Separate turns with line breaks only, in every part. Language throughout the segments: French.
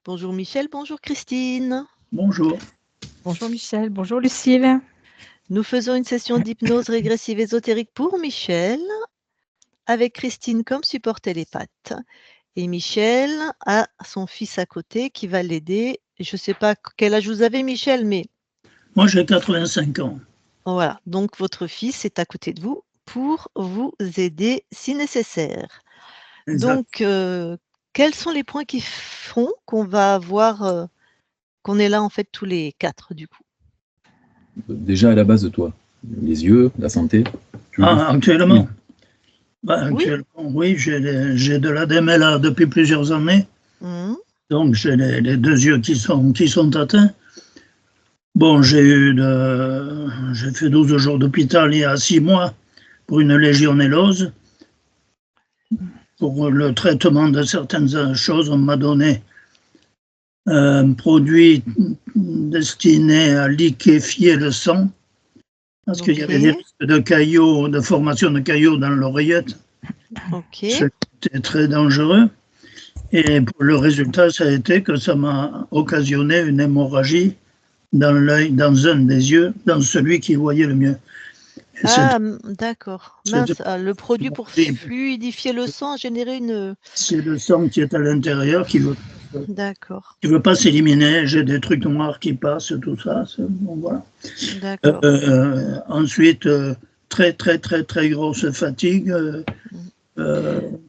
Bonjour Michel, bonjour Christine.
Bonjour.
Bonjour Michel, bonjour Lucille.
Nous faisons une session d'hypnose régressive ésotérique pour Michel, avec Christine comme support télépathe. Et Michel a son fils à côté qui va l'aider. Je ne sais pas quel âge vous avez Michel, mais...
Moi j'ai 85 ans.
Voilà, donc votre fils est à côté de vous pour vous aider si nécessaire.
Exact.
Donc, quels sont les points qui font qu'on va avoir, qu'on est là en fait tous les 4 du coup?
Déjà à la base de toi, les yeux, la santé.
Actuellement
Oui.
Actuellement, oui, j'ai de la DMLA depuis plusieurs années. Donc j'ai les deux yeux qui sont atteints. Bon, j'ai fait 12 jours d'hôpital il y a 6 mois pour une légionellose. Pour le traitement de certaines choses, on m'a donné un produit destiné à liquéfier le sang, parce qu'il y avait des risques de caillots, de formation de caillots dans l'oreillette. C'était très dangereux. Et pour le résultat, ça a été que ça m'a occasionné une hémorragie dans l'œil, dans un des yeux, dans celui qui voyait le mieux. Et
d'accord. Mince, le produit pour fluidifier le sang a généré une...
C'est le sang qui est à l'intérieur qui veut...
D'accord.
Qui veut pas s'éliminer. J'ai des trucs noirs qui passent, tout ça. Bon, voilà.
D'accord.
Ensuite, très grosse fatigue.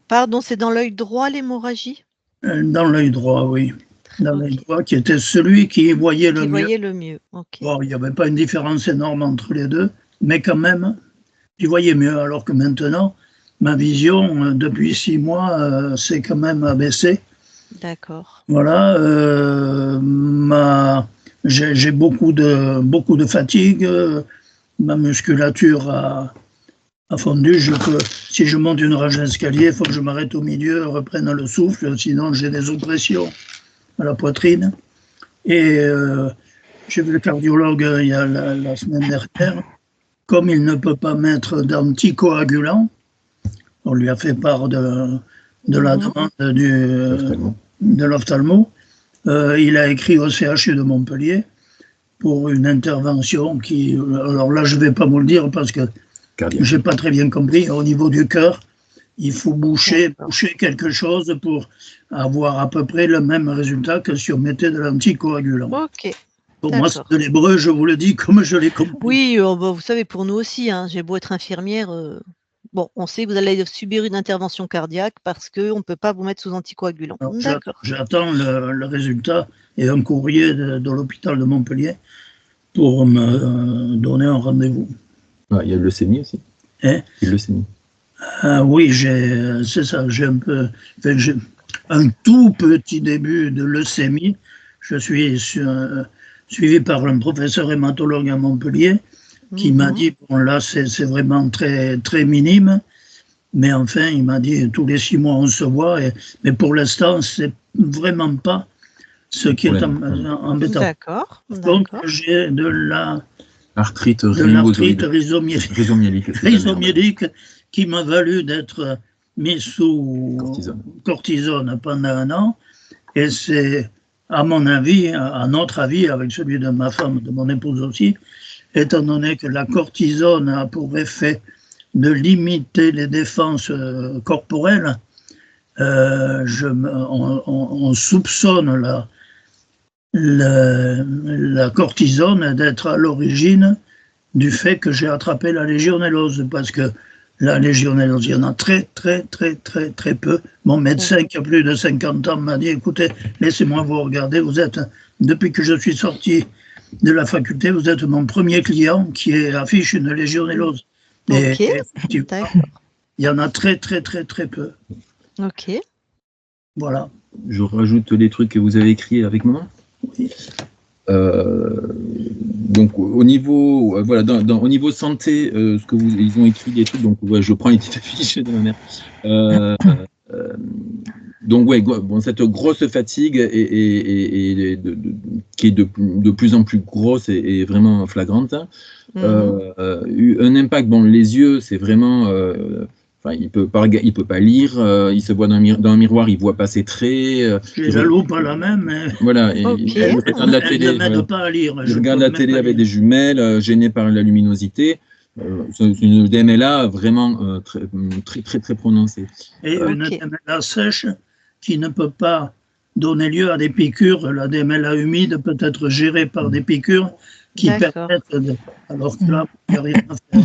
Pardon, c'est dans l'œil droit l'hémorragie?
Dans l'œil droit, oui. Dans l'œil droit, qui était celui qui voyait le mieux.
Qui voyait le mieux, ok.
Bon, il n'y avait pas une différence énorme entre les deux, mais quand même, je voyais mieux. Alors que maintenant, ma vision, depuis 6 mois, s'est quand même abaissée.
D'accord.
Voilà. J'ai beaucoup de fatigue. Ma musculature a fondu. Si je monte une rage d'escalier, il faut que je m'arrête au milieu, reprenne le souffle, sinon j'ai des oppressions à la poitrine. Et j'ai vu le cardiologue il y a la semaine dernière. Comme il ne peut pas mettre d'anticoagulant, on lui a fait part de la demande de l'ophtalmo. Il a écrit au CHU de Montpellier pour une intervention qui... Alors là, je ne vais pas vous le dire parce que je n'ai pas très bien compris. Au niveau du cœur, il faut boucher quelque chose pour avoir à peu près le même résultat que si on mettait de l'anticoagulant.
Ok.
Pour moi, c'est de l'hébreu, je vous le dis comme je l'ai compris.
Oui, vous savez, pour nous aussi, hein, j'ai beau être infirmière, bon, on sait que vous allez subir une intervention cardiaque parce qu'on ne peut pas vous mettre sous anticoagulant. D'accord.
J'attends le résultat et un courrier de l'hôpital de Montpellier pour me donner un rendez-vous.
Ah, il y a le leucémie aussi.
Hein?
Et le leucémie.
Oui, c'est ça, j'ai un tout petit début de leucémie. Je suis suivi par un professeur hématologue à Montpellier qui m'a dit, bon là c'est vraiment très minime, mais enfin il m'a dit tous les 6 mois on se voit, mais pour l'instant c'est vraiment pas ce qui est embêtant.
D'accord.
Donc j'ai de l'arthrite rhizomyélique qui m'a valu d'être mis sous cortisone pendant 1 an, et c'est à mon avis, à notre avis, avec celui de ma femme, de mon épouse aussi, étant donné que la cortisone a pour effet de limiter les défenses corporelles, on soupçonne la cortisone d'être à l'origine du fait que j'ai attrapé la légionellose, parce que la légionellose, il y en a très peu. Mon médecin qui a plus de 50 ans m'a dit, écoutez, laissez-moi vous regarder, depuis que je suis sorti de la faculté, vous êtes mon premier client qui affiche une légionellose.
Ok,
il y en a très peu.
Ok.
Voilà.
Je rajoute les trucs que vous avez écrits avec moi.
Oui.
Donc au niveau au niveau santé, ils ont écrit des trucs, donc je prends les petites affiches de ma mère. Donc cette grosse fatigue qui est de plus en plus grosse et vraiment flagrante. Un impact, les yeux, c'est vraiment enfin, il peut pas lire, il se voit dans un miroir, il voit pas ses traits.
J'ai la loupe à la main, mais
Voilà, et
Ok.
il regarde la
elle
télé.
ne m'aide pas à lire.
Il regarde la télé avec des jumelles, gêné par la luminosité. C'est une DMLA vraiment très prononcée.
Et une
Ok.
DMLA sèche qui ne peut pas donner lieu à des piqûres. La DMLA humide peut être gérée par des piqûres qui
D'accord.
permettent alors que là, il n'y a rien à faire.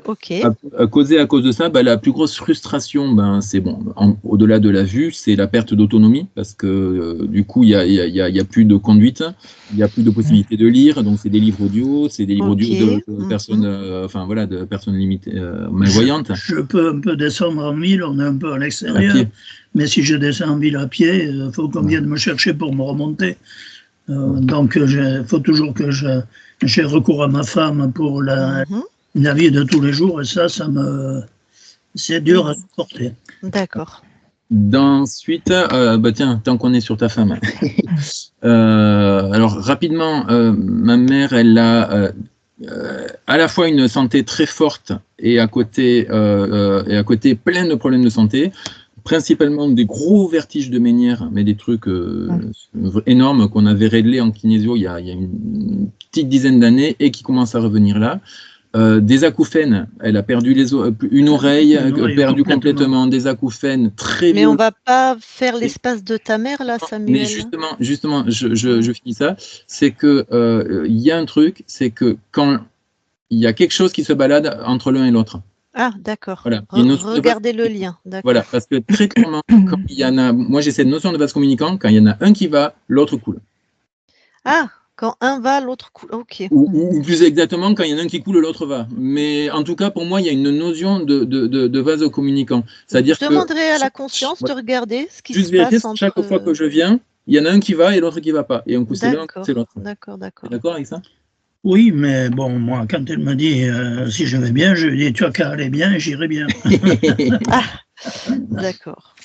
Ok.
À cause de ça, la plus grosse frustration, c'est bon, au-delà de la vue, c'est la perte d'autonomie, parce que du coup, il y a plus de conduite, il n'y a plus de possibilité de lire, donc c'est des livres audio, c'est des livres
Ok.
audio de
Mhm.
personnes, de personnes limitées, malvoyantes.
Je peux un peu descendre en ville, on est un peu à
À
l'extérieur,
pied.
mais si je descends en ville à pied, il faut qu'on vienne me chercher pour me remonter. Donc, il faut toujours que j'ai recours à ma femme pour la vie de tous les jours, et ça c'est dur à supporter.
D'accord.
Ensuite, tiens, tant qu'on est sur ta femme. Alors, rapidement, ma mère, elle a à la fois une santé très forte et à côté plein de problèmes de santé, principalement des gros vertiges de Ménière, mais des trucs énormes qu'on avait réglés en kinésio il y a une petite dizaine d'années et qui commencent à revenir là. Des acouphènes, elle a perdu une oreille, perdu complètement, des acouphènes très
Mais on
violents.
va pas faire l'espace de ta mère là,
Mais
Samuel.
justement, je finis ça. C'est que il y a un truc, c'est que quand il y a quelque chose qui se balade entre l'un et l'autre.
Ah, d'accord.
Voilà. Il y a une notion de
Regardez le lien. D'accord.
Voilà, parce que très clairement, quand il y en a, moi j'ai cette notion de vase communicant, quand il y en a un qui va, l'autre coule.
Ah, quand un va, l'autre coule. Ok.
Ou plus exactement, quand il y en a un qui coule, l'autre va. Mais en tout cas, pour moi, il y a une notion de vase communicant. C'est-à-dire
Je
que
demanderai à la conscience de regarder ce qui se
vérifier,
passe entre.
chaque fois que je viens, il y en a un qui va et l'autre qui va pas. Et un coup c'est l'un, un coup c'est l'autre.
D'accord.
T'es d'accord avec ça?
Oui, mais bon, moi, quand elle me dit si je vais bien, je lui dis tu as qu'à aller bien et j'irai bien.
Ah, d'accord.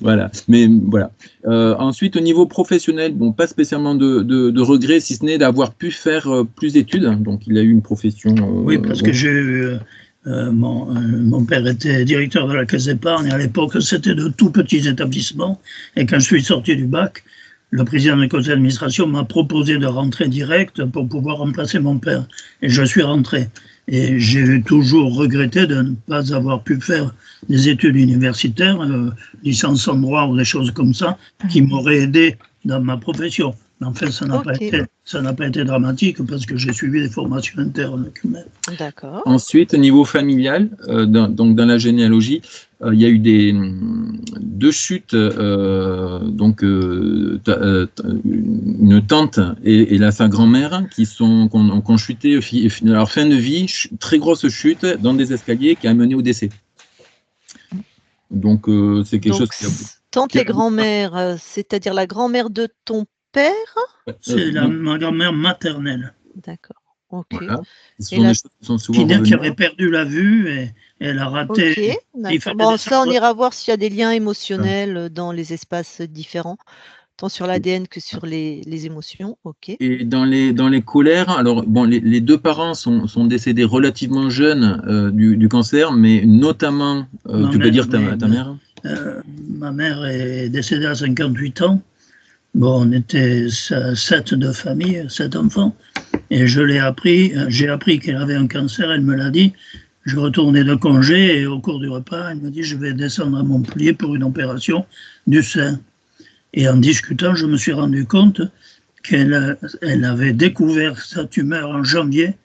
Voilà. Mais voilà. Ensuite, au niveau professionnel, bon, pas spécialement de regrets, si ce n'est d'avoir pu faire plus d'études. Donc, il a eu une profession.
Oui, parce que j'ai eu. Mon père était directeur de la Caisse d'épargne. À l'époque, c'était de tout petits établissements. Et quand je suis sorti du bac, le président du conseil d'administration m'a proposé de rentrer direct pour pouvoir remplacer mon père. Et je suis rentré. Et j'ai toujours regretté de ne pas avoir pu faire des études universitaires, licence en droit ou des choses comme ça, qui m'auraient aidé dans ma profession. Mais en fait, ça n'a pas été dramatique parce que j'ai suivi des formations internes.
D'accord.
Ensuite, au niveau familial, donc dans la généalogie, il y a eu deux chutes, une tante et sa grand-mère qui ont chuté à leur fin de vie, très grosse chute dans des escaliers qui a mené au décès. Donc c'est quelque chose qui a...
Tante et grand-mère, c'est-à-dire la grand-mère de ton père?
C'est ma grand-mère maternelle.
D'accord. Ok.
Voilà. Ce sont des choses qui sont souvent
qui avait perdu la vue et elle a raté.
Ok, d'accord. Bon, ça, on ira voir s'il y a des liens émotionnels dans les espaces différents, tant sur l'ADN que sur les émotions. Ok.
Et dans les colères, alors bon, les deux parents sont décédés relativement jeunes du cancer, mais notamment, tu peux dire ta mère?
Ma mère est décédée à 58 ans. Bon, on était 7 de famille, 7 enfants. Et j'ai appris qu'elle avait un cancer, elle me l'a dit. Je retournais de congé et au cours du repas, elle me dit je vais descendre à Montpellier pour une opération du sein. Et en discutant, je me suis rendu compte qu'elle avait découvert sa tumeur en janvier,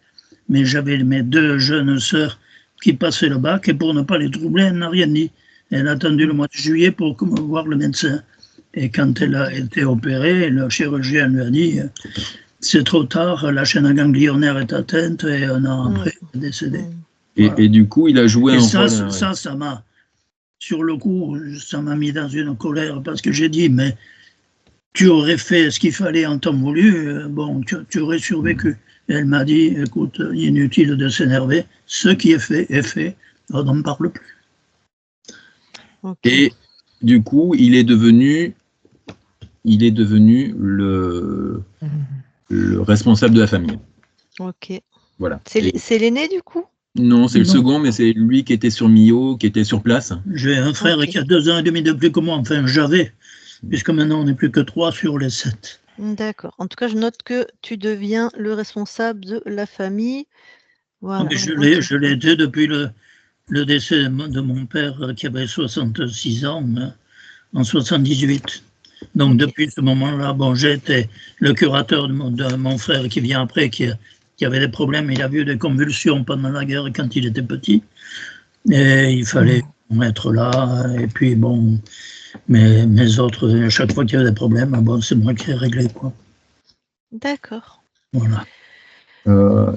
mais j'avais mes deux jeunes sœurs qui passaient le bac et pour ne pas les troubler, elle n'a rien dit. Elle a attendu le mois de juillet pour voir le médecin. Et quand elle a été opérée, le chirurgien lui a dit c'est trop tard, la chaîne ganglionnaire est atteinte et un an après, elle est décédée.
Et du coup, il a joué un rôle.
Ça m'a, sur le coup, ça m'a mis dans une colère parce que j'ai dit mais tu aurais fait ce qu'il fallait en temps voulu, bon, tu aurais survécu. Et elle m'a dit écoute, inutile de s'énerver, ce qui est fait, on n'en parle plus.
Et du coup, il est devenu le responsable de la famille.
Ok.
Voilà.
C'est l'aîné du coup?
Non, c'est le
Non.
second, mais c'est lui qui était sur Millau, qui était sur place.
J'ai un frère
Ok.
qui a 2 ans et demi de plus que moi, enfin j'avais, puisque maintenant on n'est plus que 3 sur les 7.
D'accord. En tout cas, je note que tu deviens le responsable de la famille. Voilà.
Je
Ok.
l'ai été depuis le décès de mon père qui avait 66 ans en 78. Donc
Ok.
depuis ce moment-là, bon, j'ai été le curateur de mon frère qui vient après, qui avait des problèmes. Il a eu des convulsions pendant la guerre quand il était petit. Et il fallait être là. Et puis bon, mes autres, à chaque fois qu'il y avait des problèmes, bon, c'est moi qui ai réglé, quoi.
D'accord.
Voilà.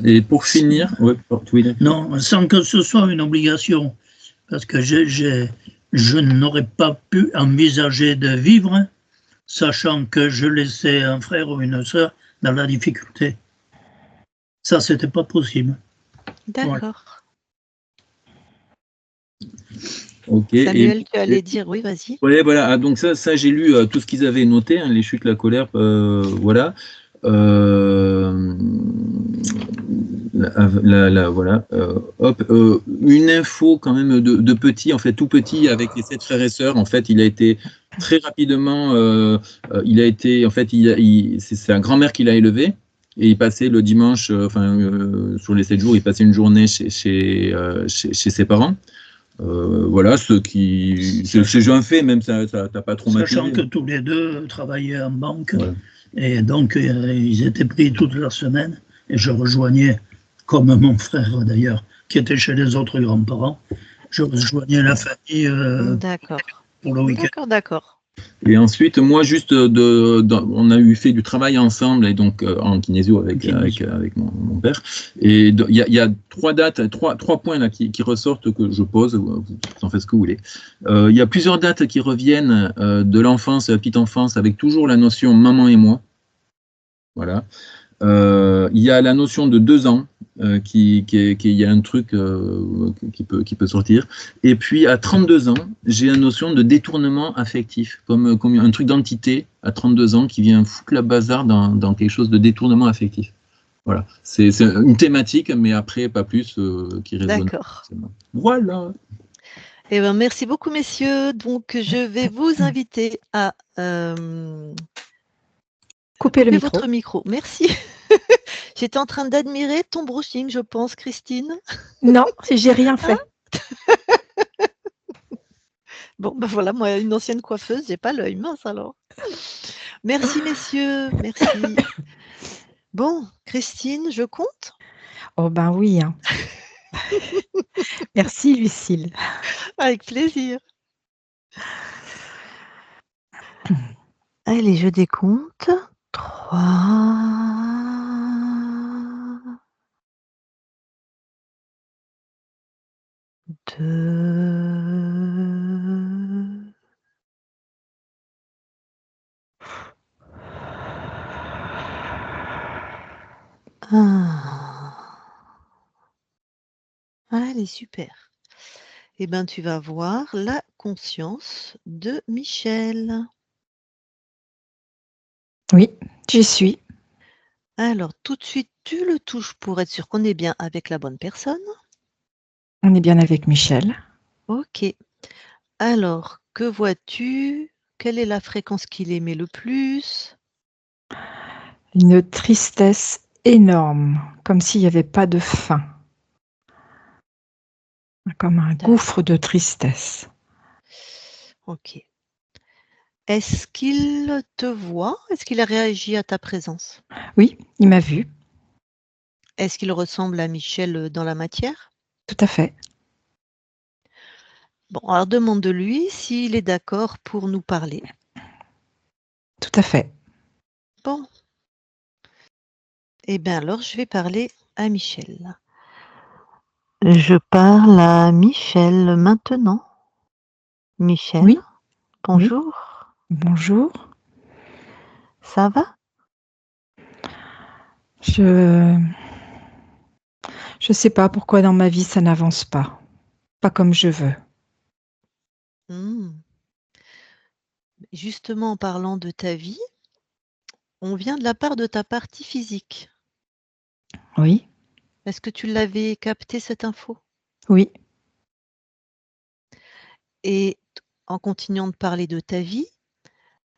Et pour finir, ouais, oui.
Non, sans que ce soit une obligation, parce que je n'aurais pas pu envisager de vivre sachant que je laissais un frère ou une sœur dans la difficulté. Ça, c'était pas possible.
D'accord.
Ok.
Samuel, tu allais dire oui, vas-y.
Ouais, voilà. Ah, donc ça j'ai lu tout ce qu'ils avaient noté, hein, les chutes, la colère, voilà. Voilà. Hop, une info quand même de petit, en fait, tout petit, avec les 7 frères et sœurs. En fait, il a été très rapidement, il a été, en fait, c'est sa grand-mère qui l'a élevé. Et il passait le dimanche, sur les 7 jours, il passait une journée chez ses parents. Voilà, c'est un fait, même ça t'a pas traumatisé.
Sachant que tous les deux travaillaient en banque,
Ouais.
et donc ils étaient pris toute la semaine, et je rejoignais, comme mon frère d'ailleurs, qui était chez les autres grands-parents, je rejoignais la famille
D'accord.
pour le week-end.
D'accord.
Et ensuite, moi, juste, on a fait du travail ensemble, et donc en kinésio avec mon père. Et il y a 3 dates, trois points là qui ressortent que je pose. Vous en faites ce que vous voulez. Il y a plusieurs dates qui reviennent de l'enfance, de la petite enfance, avec toujours la notion maman et moi. Voilà. Il y a la notion de 2 ans, il y a un truc qui peut sortir. Et puis à 32 ans, j'ai la notion de détournement affectif, comme un truc d'entité à 32 ans qui vient foutre la bazar dans quelque chose de détournement affectif. Voilà, c'est une thématique, mais après pas plus qui résonne.
D'accord.
Voilà.
Eh ben, merci beaucoup, messieurs. Donc, je vais vous inviter à
Coupez le micro.
votre micro. Merci. J'étais en train d'admirer ton brushing, je pense, Christine.
Non, j'ai rien fait.
Bon, ben voilà, moi, une ancienne coiffeuse, j'ai pas l'œil mince alors. Merci, messieurs. Merci. Bon, Christine, je compte?
Oh ben oui. Hein. Merci, Lucille.
Avec plaisir. Allez, je décompte. 3, 2, 1. Allez, super. Eh ben, tu vas voir la conscience de Michel.
Oui, j'y suis.
Alors, tout de suite, tu le touches pour être sûr qu'on est bien avec la bonne personne.
On est bien avec Michel.
OK. Alors, que vois-tu? Quelle est la fréquence qu'il émet le plus?
Une tristesse énorme, comme s'il n'y avait pas de fin. Comme un gouffre de tristesse.
OK. Est-ce qu'il te voit? Est-ce qu'il a réagi à ta présence?
Oui, il m'a vu.
Est-ce qu'il ressemble à Michel dans la matière?
Tout à fait.
Bon, alors demande-lui s'il est d'accord pour nous parler.
Tout à fait.
Bon. Eh bien alors, je vais parler à Michel. Je parle à Michel maintenant. Michel,
Oui.
bonjour.
Oui. Bonjour.
Ça va?
Je sais pas pourquoi dans ma vie ça n'avance pas. Pas comme je veux.
Justement, en parlant de ta vie, on vient de la part de ta partie physique.
Oui.
Est-ce que tu l'avais capté cette info?
Oui.
Et en continuant de parler de ta vie,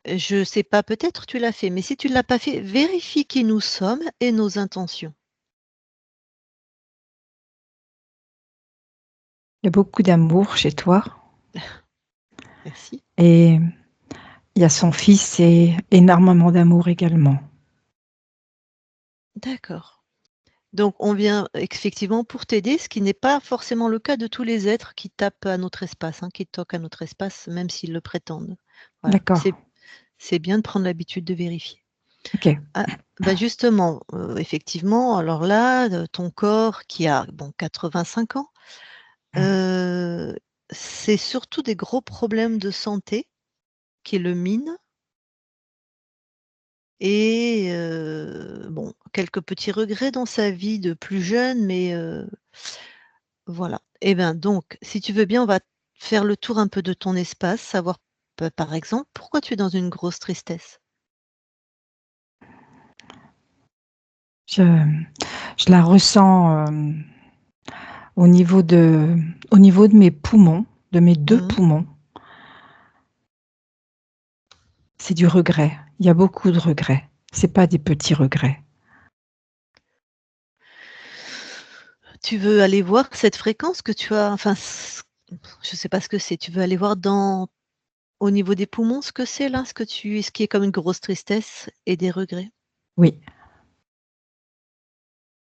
je sais pas, peut-être tu l'as fait, mais si tu ne l'as pas fait, vérifie qui nous sommes et nos intentions.
Il y a beaucoup d'amour chez toi
Merci.
et il y a son fils et énormément d'amour également.
D'accord. Donc on vient effectivement pour t'aider, ce qui n'est pas forcément le cas de tous les êtres qui tapent à notre espace, hein, qui toquent à notre espace, même s'ils le prétendent. Voilà,
D'accord.
c'est bien de prendre l'habitude de vérifier.
OK.
Ah, bah, justement, effectivement, alors là, ton corps qui a, bon, 85 ans, c'est surtout des gros problèmes de santé qui le minent et bon, quelques petits regrets dans sa vie de plus jeune, mais voilà. Et ben, donc, si tu veux bien, on va faire le tour un peu de ton espace, savoir, par exemple, pourquoi tu es dans une grosse tristesse?
Je la ressens, au niveau de mes poumons, de mes 2
Mmh.
poumons. C'est du regret. Il y a beaucoup de regrets. C'est pas des petits regrets.
Tu veux aller voir cette fréquence que tu as, enfin, je ne sais pas ce que c'est. Tu veux aller voir au niveau des poumons ce que c'est là, ce qui est comme une grosse tristesse et des regrets?
Oui,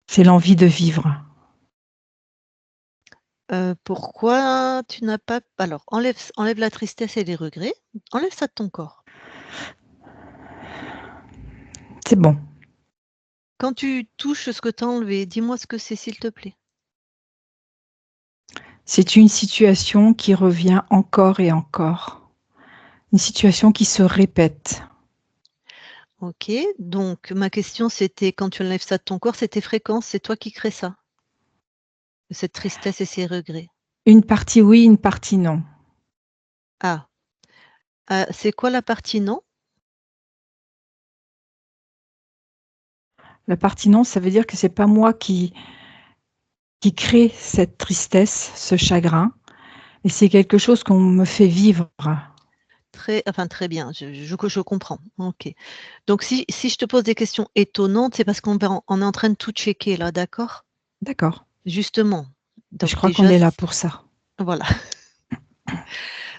c'est l'envie de vivre.
Pourquoi tu n'as pas, alors enlève la tristesse et les regrets, enlève ça de ton corps.
C'est bon.
Quand tu touches ce que tu as enlevé, dis-moi ce que c'est, s'il te plaît.
C'est une situation qui revient encore et encore. Une situation qui se répète.
OK, donc ma question c'était quand tu enlèves ça de ton corps, c'est tes fréquences, c'est toi qui crée ça? Cette tristesse et ces regrets?
Une partie oui, une partie non.
Ah, c'est quoi la partie non?
La partie non, ça veut dire que c'est pas moi qui crée cette tristesse, ce chagrin, et c'est quelque chose qu'on me fait vivre.
Très bien, je comprends. OK. Donc si je te pose des questions étonnantes, c'est parce on est en train de tout checker là, d'accord?
D'accord.
Justement,
Je
donc
crois qu'on
déjà
est là pour ça.
voilà.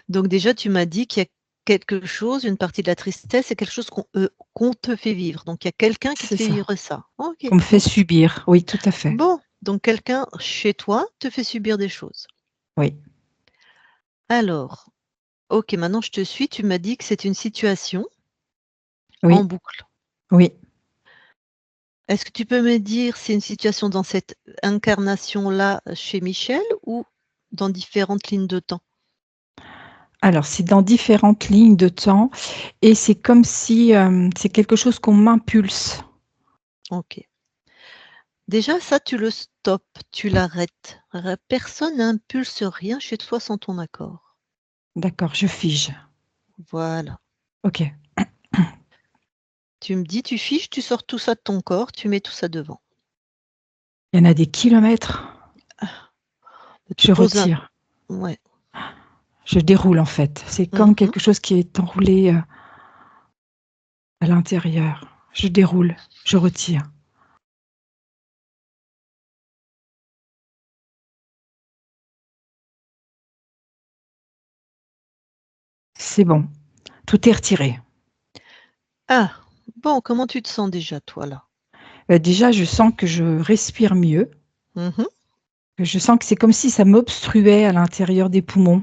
Donc déjà tu m'as dit qu'il y a quelque chose, une partie de la tristesse, c'est quelque chose qu'on te fait vivre. Donc il y a quelqu'un qui te
C'est
fait
ça.
vivre ça. OK,
Qu'on me fait
OK.
subir. Oui, tout à fait.
Bon, donc quelqu'un chez toi te fait subir des choses.
Oui,
Alors, OK, maintenant je te suis, tu m'as dit que c'est une situation en
oui,
boucle.
oui.
Est-ce que tu peux me dire, c'est une situation dans cette incarnation-là chez Michel ou dans différentes lignes de temps?
Alors, c'est dans différentes lignes de temps et c'est comme si, c'est quelque chose qu'on m'impulse.
OK. Déjà ça, tu le stoppes, tu l'arrêtes. Personne n'impulse rien chez toi sans ton accord.
D'accord, je fige.
Voilà.
OK.
Tu me dis, tu fiches, tu sors tout ça de ton corps, tu mets tout ça devant.
Il y en a des kilomètres.
Tu
Je
poses un
retire.
ouais.
Je déroule, en fait. C'est comme
Mmh.
quelque chose qui est enroulé, à l'intérieur. Je déroule, je retire. C'est bon, tout est retiré.
Ah! Bon, comment tu te sens déjà toi là?
Déjà, je sens que je respire mieux,
Mmh.
que je sens que c'est comme si ça m'obstruait à l'intérieur des poumons.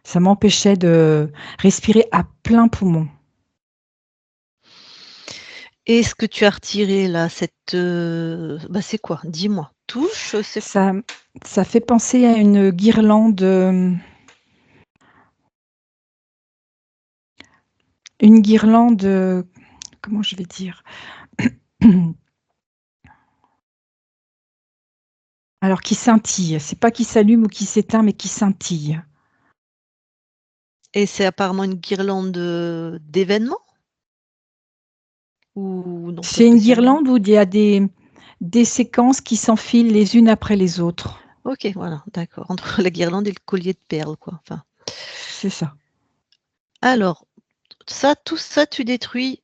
Ça m'empêchait de respirer à plein poumon.
Et ce que tu as retiré là, bah, c'est quoi? Dis-moi. Touche, c'est quoi?
Ça ça fait penser à une guirlande, une guirlande, comment je vais dire? Alors qui scintille, c'est pas qui s'allume ou qui s'éteint, mais qui scintille.
Et c'est apparemment une guirlande, d'événements? Ou non, pas
C'est une
spécialement?
guirlande où il y a des des séquences qui s'enfilent les unes après les autres.
Ok, voilà, d'accord. Entre la guirlande et le collier de perles, quoi. Enfin.
C'est ça.
Alors, tout ça, tu détruis,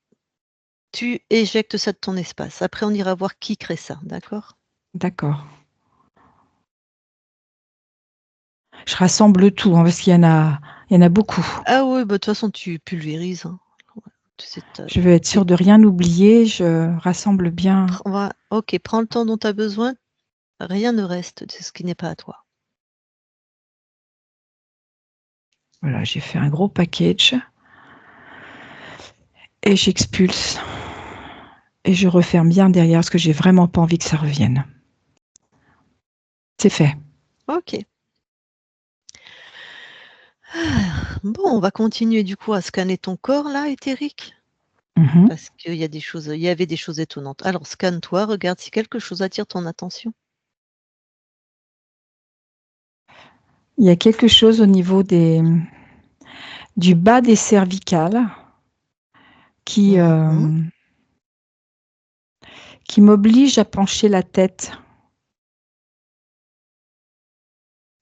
tu éjectes ça de ton espace. Après, on ira voir qui crée ça, d'accord?
D'accord. Je rassemble tout, hein, parce qu'il y en a beaucoup.
Ah oui, bah, de toute façon, tu pulvérises. Hein. Tu sais,
Je veux être sûre de rien oublier, je rassemble bien.
Ok, prends le temps dont tu as besoin. Rien ne reste de ce qui n'est pas à toi.
Voilà, j'ai fait un gros package. Et j'expulse. Et je referme bien derrière, parce que j'ai vraiment pas envie que ça revienne. C'est fait.
Ok. Bon, on va continuer du coup à scanner ton corps là, éthérique. Parce qu'il y a il y avait des choses étonnantes. Alors, scanne-toi, regarde si quelque chose attire ton attention.
Il y a quelque chose au niveau du bas des cervicales qui m'oblige à pencher la tête.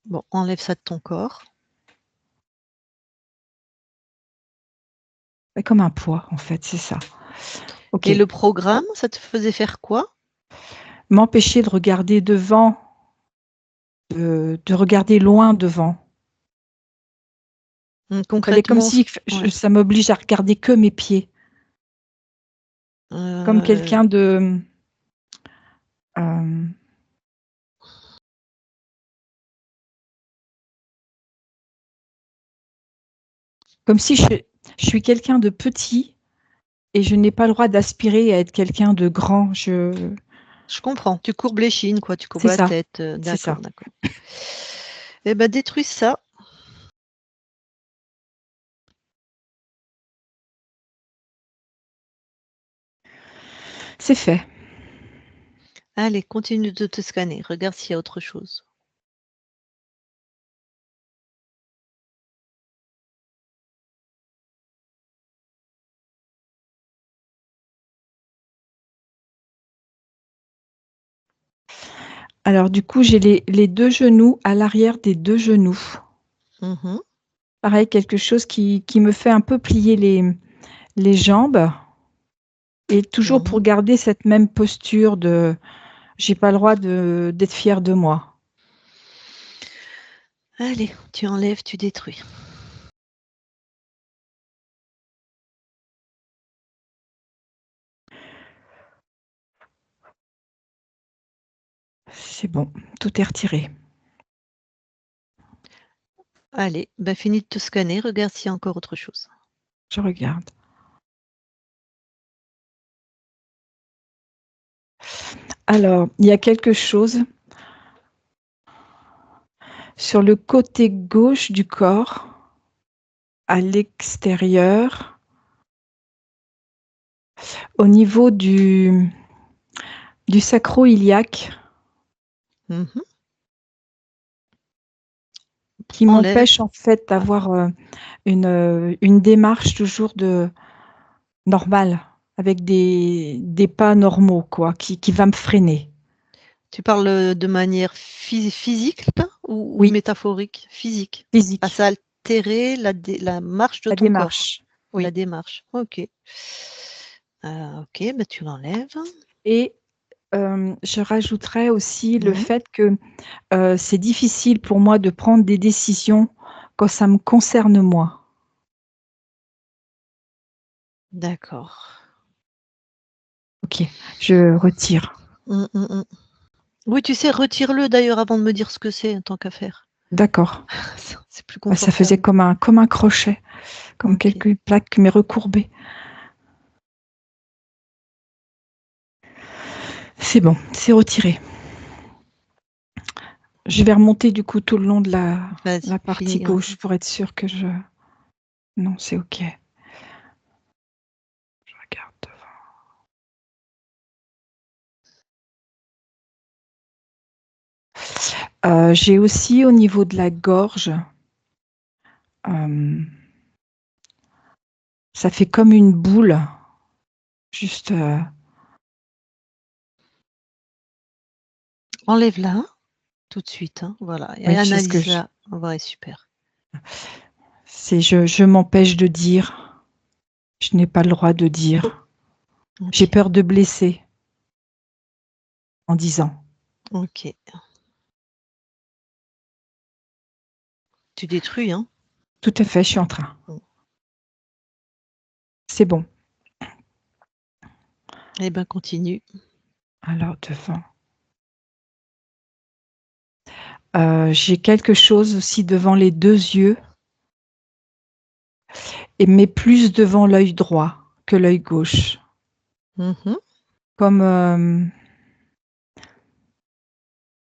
Bon, enlève ça de ton corps.
Comme un poids, en fait, c'est ça. Okay.
Et le programme, ça te faisait faire quoi?
M'empêcher de regarder devant, de regarder loin devant.
Concrètement,
comme si ça m'oblige à regarder que mes pieds. Comme quelqu'un de... comme si je suis quelqu'un de petit et je n'ai pas le droit d'aspirer à être quelqu'un de grand. Je
comprends. Tu courbes les chines, quoi. Tu courbes la tête. D'accord, d'accord. Eh bien, détruis ça.
C'est fait.
Allez, continue de te scanner. Regarde s'il y a autre chose.
Alors, du coup, j'ai les deux genoux à l'arrière des deux genoux. Pareil, quelque chose qui me fait un peu plier les jambes. Et toujours pour garder cette même posture de j'ai pas le droit d'être fière de moi.
Allez, tu enlèves, tu détruis.
C'est bon, tout est retiré.
Allez, ben finis de te scanner, regarde s'il y a encore autre chose.
Je regarde. Alors, il y a quelque chose sur le côté gauche du corps, à l'extérieur, au niveau du sacro-iliaque, qui m'empêche en fait d'avoir une démarche toujours normale, avec des pas normaux, quoi, qui va me freiner.
Tu parles de manière physique là, ou métaphorique? Physique.
Physique.
Ah, ça a altéré la marche de ton
démarche.
corps.
Oui.
La démarche. Ok. Ok, ben tu l'enlèves.
Et je rajouterais aussi le fait que c'est difficile pour moi de prendre des décisions quand ça me concerne moi.
D'accord.
Ok, je retire.
Oui, tu sais, retire-le d'ailleurs avant de me dire ce que c'est, tant qu'à faire.
D'accord.
C'est plus confortable.
Ça faisait comme un crochet, comme quelques plaques mais recourbées. C'est bon, c'est retiré. Je vais remonter du coup tout le long de la partie gauche pour être sûre que je... Non, c'est ok. Je regarde devant. J'ai aussi au niveau de la gorge, ça fait comme une boule, juste
Enlève-la tout de suite, hein, voilà, et
Oui, c'est ce que
analyse-la. Ouais, super.
je m'empêche de dire. Je n'ai pas le droit de dire. J'ai
Ok.
peur de blesser en disant.
Ok. Tu détruis, hein?
Tout à fait, je suis en train.
Mm.
C'est bon.
Eh ben, continue.
Alors, devant. J'ai quelque chose aussi devant les 2 yeux, mais plus devant l'œil droit que l'œil gauche.
Mhm.
Comme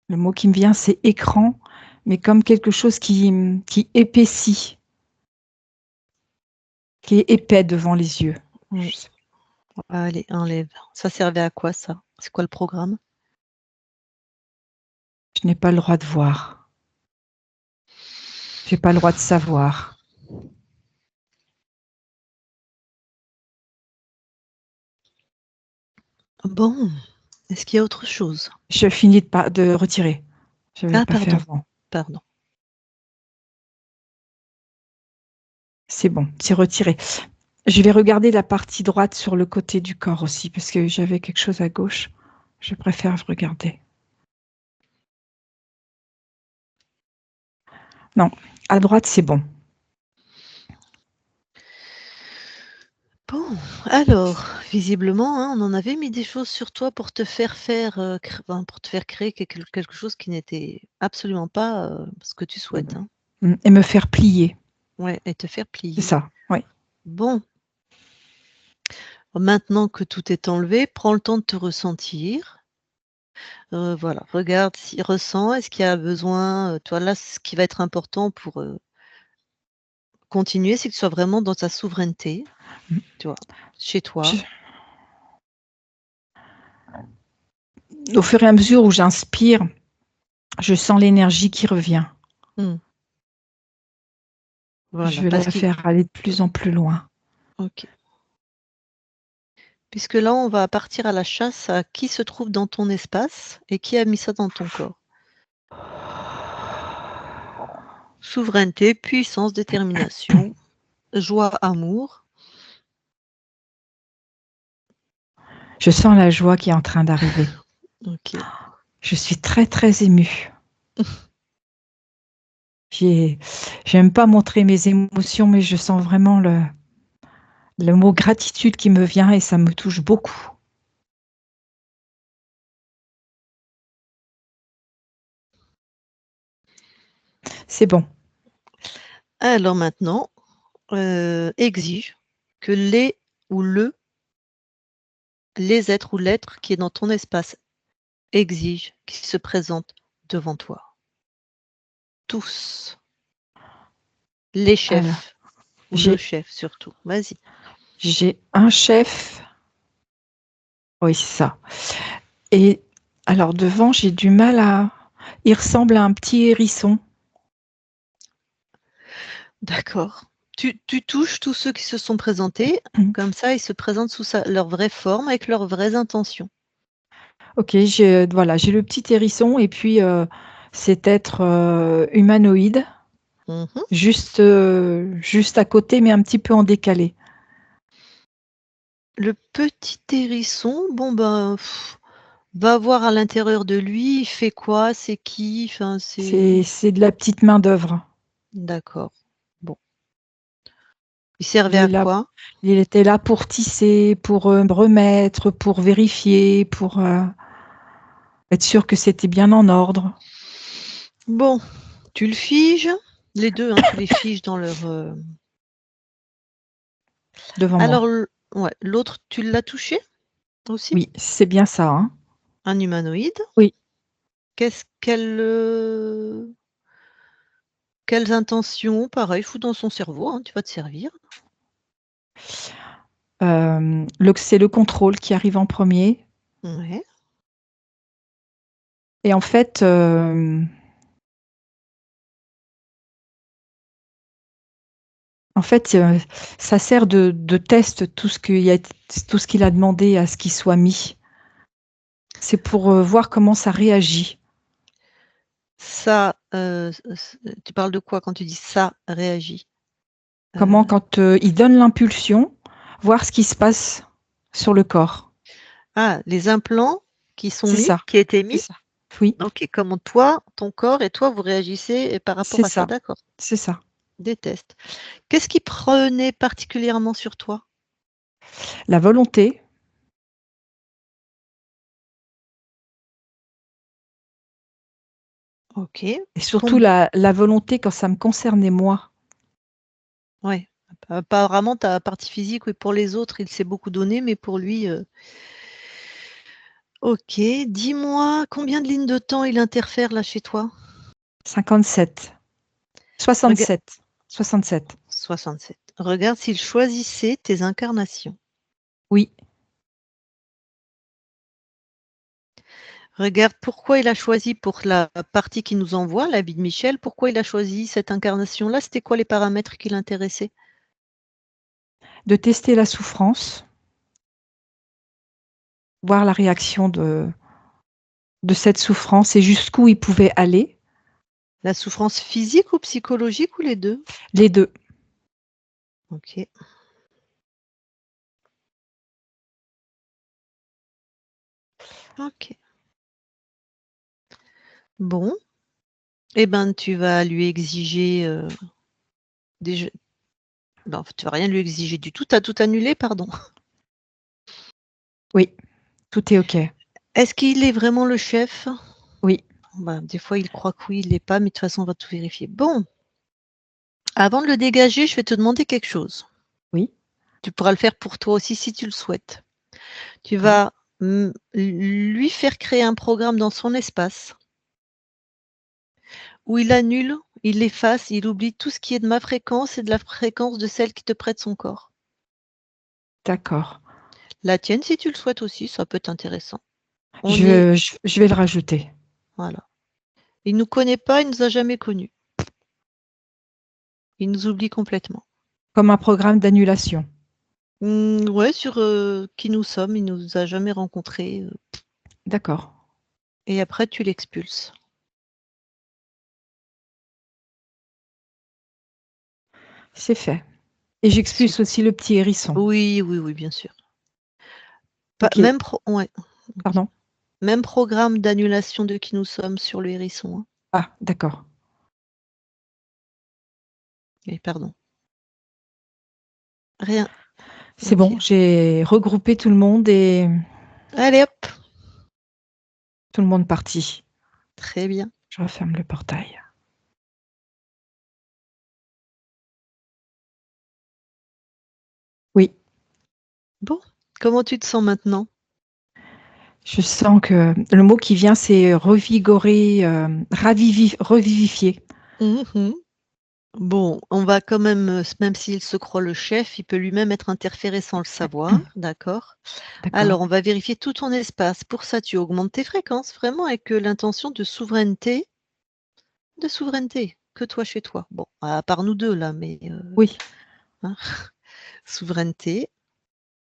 le mot qui me vient, c'est écran, mais comme quelque chose qui épaissit, qui est épais devant les yeux.
Oui. Allez, enlève. Ça servait à quoi, ça? C'est quoi le programme?
Je n'ai pas le droit de voir. Je n'ai pas le droit de savoir.
Bon, est-ce qu'il y a autre chose?
Je finis de retirer. Je ne l'ai pas fait
Pardon.
avant.
Pardon.
C'est bon, c'est retiré. Je vais regarder la partie droite sur le côté du corps aussi, parce que j'avais quelque chose à gauche. Je préfère regarder. Non, à droite, c'est bon.
Bon, alors, visiblement, hein, on en avait mis des choses sur toi pour te faire pour te faire créer quelque chose qui n'était absolument pas ce que tu souhaites. Hein.
Et me faire plier.
Ouais, et te faire
C'est
plier.
ça, oui.
Bon. Maintenant que tout est enlevé, prends le temps de te ressentir. Voilà, regarde, ressens, est-ce qu'il y a besoin, toi là, ce qui va être important pour continuer, c'est que tu sois vraiment dans ta souveraineté, tu vois, chez toi.
Au fur et à mesure où j'inspire, je sens l'énergie qui revient.
Voilà,
Je vais la faire aller de plus en plus loin.
Ok. Puisque là, on va partir à la chasse à qui se trouve dans ton espace et qui a mis ça dans ton corps. Souveraineté, puissance, détermination, joie, amour.
Je sens la joie qui est en train d'arriver.
Ok.
Je suis très, très émue. J'aime pas montrer mes émotions, mais je sens vraiment le mot gratitude qui me vient et ça me touche beaucoup. C'est bon.
Alors maintenant, exige que les êtres ou l'être qui est dans ton espace exige qu'ils se présentent devant toi. Tous. Les chefs.
Alors,
ou le chef surtout. Vas-y.
J'ai un chef. Oui, c'est ça. Et alors devant, j'ai du mal à... Il ressemble à un petit hérisson.
D'accord. Tu touches tous ceux qui se sont présentés, comme ça ils se présentent sous leur vraie forme, avec leurs vraies intentions.
Ok, voilà, j'ai le petit hérisson et puis cet être humanoïde, juste à côté, mais un petit peu en décalé.
Le petit hérisson, bon ben, va voir à l'intérieur de lui, il fait quoi, c'est qui, enfin
c'est de la petite main d'œuvre.
D'accord. Bon. Il servait à quoi?
Il était là pour tisser, pour remettre, pour vérifier, pour être sûr que c'était bien en ordre.
Bon, tu le figes, les deux, hein, tu les figes dans leur...
Devant
Alors,
moi.
Ouais, l'autre, tu l'as touché aussi?
Oui, c'est bien ça. Hein.
Un humanoïde?
Oui.
Quelles intentions? Pareil, fous dans son cerveau, hein, tu vas te servir.
C'est le contrôle qui arrive en premier.
Ouais.
Et en fait, ça sert de test tout ce qu'il a demandé à ce qu'il soit mis. C'est pour voir comment ça réagit.
Ça, tu parles de quoi quand tu dis ça réagit?
Comment, quand il donne l'impulsion, voir ce qui se passe sur le corps.
Ah, les implants qui sont
C'est
mis,
ça,
qui étaient
c'est
mis?
ça. Oui,
OK, comment toi, ton corps et toi, vous réagissez par rapport
c'est
à ça,
ça,
d'accord.
c'est ça.
Des tests. Qu'est-ce qui prenait particulièrement sur toi?
La volonté,
OK.
et surtout
Combi
la volonté quand ça me concernait moi.
Ouais. Apparemment ta partie physique, oui, pour les autres, il s'est beaucoup donné, mais pour lui, OK. Dis-moi combien de lignes de temps il interfère là chez toi?
57,
Rega
67, 67.
67. Regarde s'il choisissait tes incarnations.
Oui,
Regarde pourquoi il a choisi pour la partie qui nous envoie, la vie de Michel, pourquoi il a choisi cette incarnation-là? C'était quoi les paramètres qui l'intéressaient?
de tester la souffrance, voir la réaction de cette souffrance et jusqu'où il pouvait aller.
La souffrance physique ou psychologique ou les 2?
Les deux.
OK. OK. Bon, eh ben, tu vas lui exiger, déj non, tu vas rien lui exiger du tout. Tu as tout annulé, pardon?
Oui, tout est OK.
Est-ce qu'il est vraiment le chef?
Oui,
Bah, des fois, il croit que oui, il l'est pas, mais de toute façon, on va tout vérifier. Bon, avant de le dégager, je vais te demander quelque chose.
oui,
Tu pourras le faire pour toi aussi si tu le souhaites. Tu
d'accord,
vas, lui faire créer un programme dans son espace où il annule, il efface, il oublie tout ce qui est de ma fréquence et de la fréquence de celle qui te prête son corps.
d'accord.
La tienne, si tu le souhaites aussi, ça peut être intéressant. On est
Je vais le rajouter.
voilà. Il nous connaît pas, il nous a jamais connus. Il nous oublie complètement.
Comme un programme d'annulation.
Ouais, sur, qui nous sommes, il nous a jamais rencontrés,
D'accord,
et après tu l'expulses.
c'est fait. Et
Sup
j'expulse aussi le petit hérisson.
Oui, oui, oui, bien sûr. Pas
OK,
même ouais, OK.
pardon.
Même programme d'annulation de qui nous sommes sur le hérisson, hein.
Ah, d'accord.
Et pardon. Rien.
C'est
OK.
bon, j'ai regroupé tout le monde et
Allez hop!
tout le monde parti.
Très bien.
Je referme le portail. Oui,
Bon, comment tu te sens maintenant?
je sens que le mot qui vient, c'est revigorer, revivifier.
Mmh. Bon, on va quand même, même s'il se croit le chef, il peut lui-même être interféré sans le savoir, d'accord? Alors,
D'accord,
on va vérifier tout ton espace. Pour ça, tu augmentes tes fréquences vraiment avec, l'intention de souveraineté, que toi chez toi. Bon, à part nous 2 là, mais,
oui,
hein, souveraineté,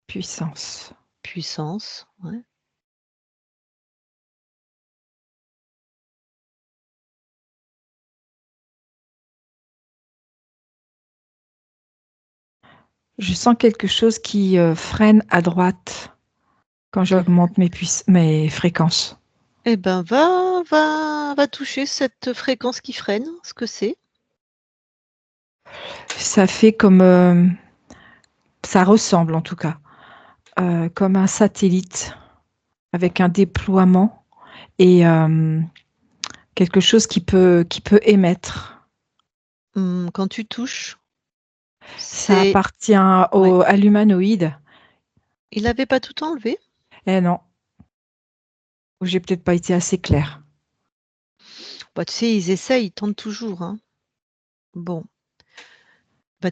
puissance.
puissance, ouais.
Je sens quelque chose qui freine à droite quand j'augmente mes fréquences.
Eh ben, va toucher cette fréquence qui freine, ce que c'est.
Ça fait comme, ça ressemble en tout cas, comme un satellite avec un déploiement et quelque chose qui peut émettre.
Quand tu touches,
Ça
c'est
appartient
ouais.
à l'humanoïde.
Il avait pas tout enlevé?
Eh non, ou j'ai peut-être pas été assez claire.
Bah, tu sais, ils essayent, ils tentent toujours, hein. Bon, bah,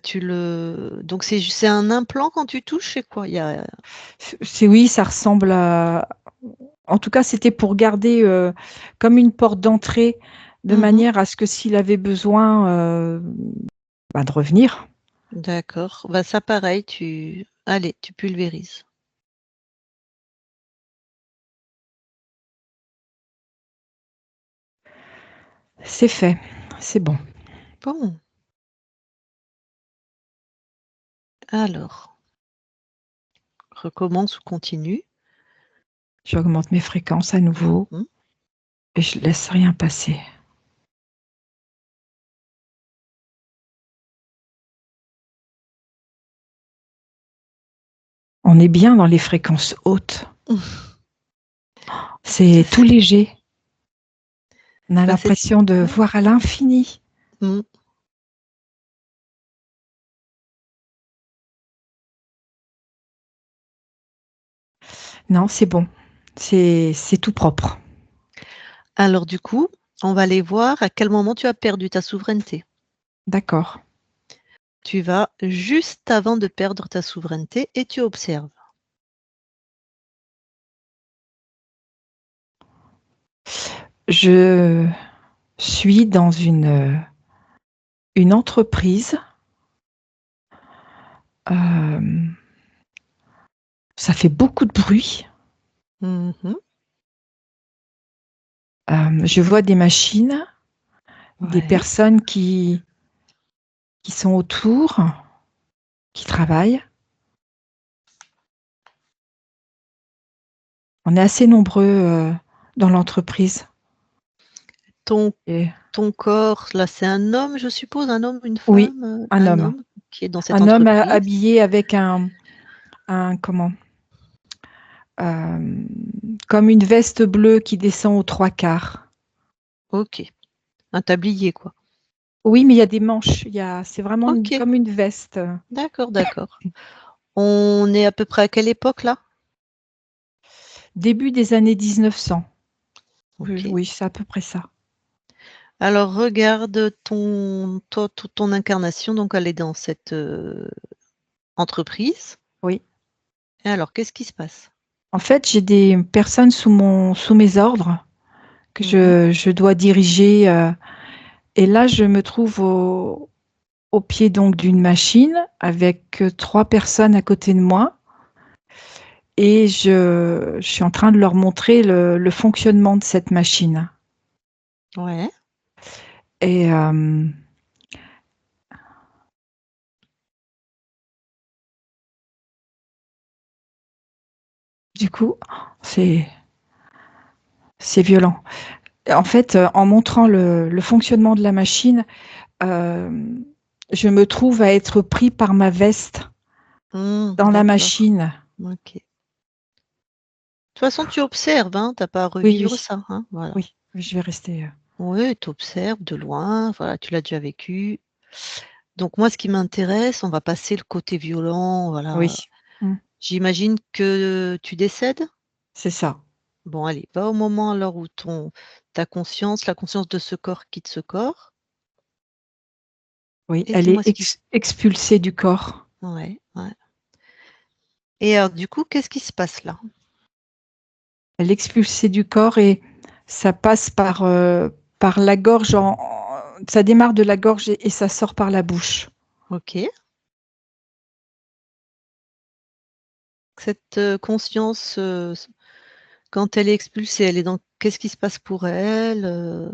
donc c'est un implant quand tu touches, c'est quoi? Il y a
C'est oui, ça ressemble à. En tout cas, c'était pour garder comme une porte d'entrée, de
mmh
manière à ce que s'il avait besoin de revenir.
D'accord. Bah, ça pareil, allez, tu pulvérises.
C'est fait, c'est bon.
Bon. Alors, recommence ou continue.
J'augmente mes fréquences à nouveau
Mhm.
et je laisse rien passer. On est bien dans les fréquences hautes. C'est tout léger. On a
Bah,
l'impression de
ouais.
voir à l'infini.
Mm.
Non, c'est bon. C'est tout propre.
Alors du coup, on va aller voir à quel moment tu as perdu ta souveraineté.
D'accord.
Tu vas juste avant de perdre ta souveraineté et tu observes.
Je suis dans une entreprise. Ça fait beaucoup de bruit.
Mhm.
Je vois des machines, des
Ouais.
personnes qui sont autour, qui travaillent. On est assez nombreux dans l'entreprise.
Ton,
Et
ton corps, là, c'est un homme, je suppose, un homme, une
oui,
femme,
un
un
homme.
homme qui est dans cette
Un homme
entreprise.
habillé avec comment comme une veste bleue qui descend aux 3/4.
Ok. Un tablier, quoi.
Oui, mais il y a des manches. C'est vraiment
Ok.
comme une veste.
D'accord, d'accord. On est à peu près à quelle époque, là?
Début des années 1900.
Ok.
Oui, c'est à peu près ça.
Alors, regarde ton incarnation. Donc, elle est dans cette entreprise.
Oui.
Et alors, qu'est-ce qui se passe?
En fait, j'ai des personnes sous mes ordres que
Mhm.
je dois diriger. Et là, je me trouve au pied donc d'une machine avec 3 personnes à côté de moi. Et je suis en train de leur montrer le fonctionnement de cette machine.
Ouais.
Et du coup, c'est violent. En fait, en montrant le fonctionnement de la machine, je me trouve à être pris par ma veste dans la
D'accord.
machine.
Ok. De toute façon, tu observes, hein, t'as pas à
Oui,
revivre
oui,
ça, hein, voilà.
oui, je vais rester.
Oui, tu observes de loin, voilà, tu l'as déjà vécu. Donc moi, ce qui m'intéresse, on va passer le côté violent,
Oui,
voilà. J'imagine que tu décèdes?
c'est ça.
Bon, allez, va au moment alors où ta conscience, la conscience de ce corps quitte ce corps,
Oui,
et
elle
dis-moi
est
ce qui se...
expulsée du corps.
Ouais, ouais. Et alors, du coup, qu'est-ce qui se passe là?
Elle est expulsée du corps et ça passe par la gorge. Ça démarre de la gorge et ça sort par la bouche.
Ok. Cette conscience, quand elle est expulsée, elle est dans... Qu'est-ce qui se passe pour elle?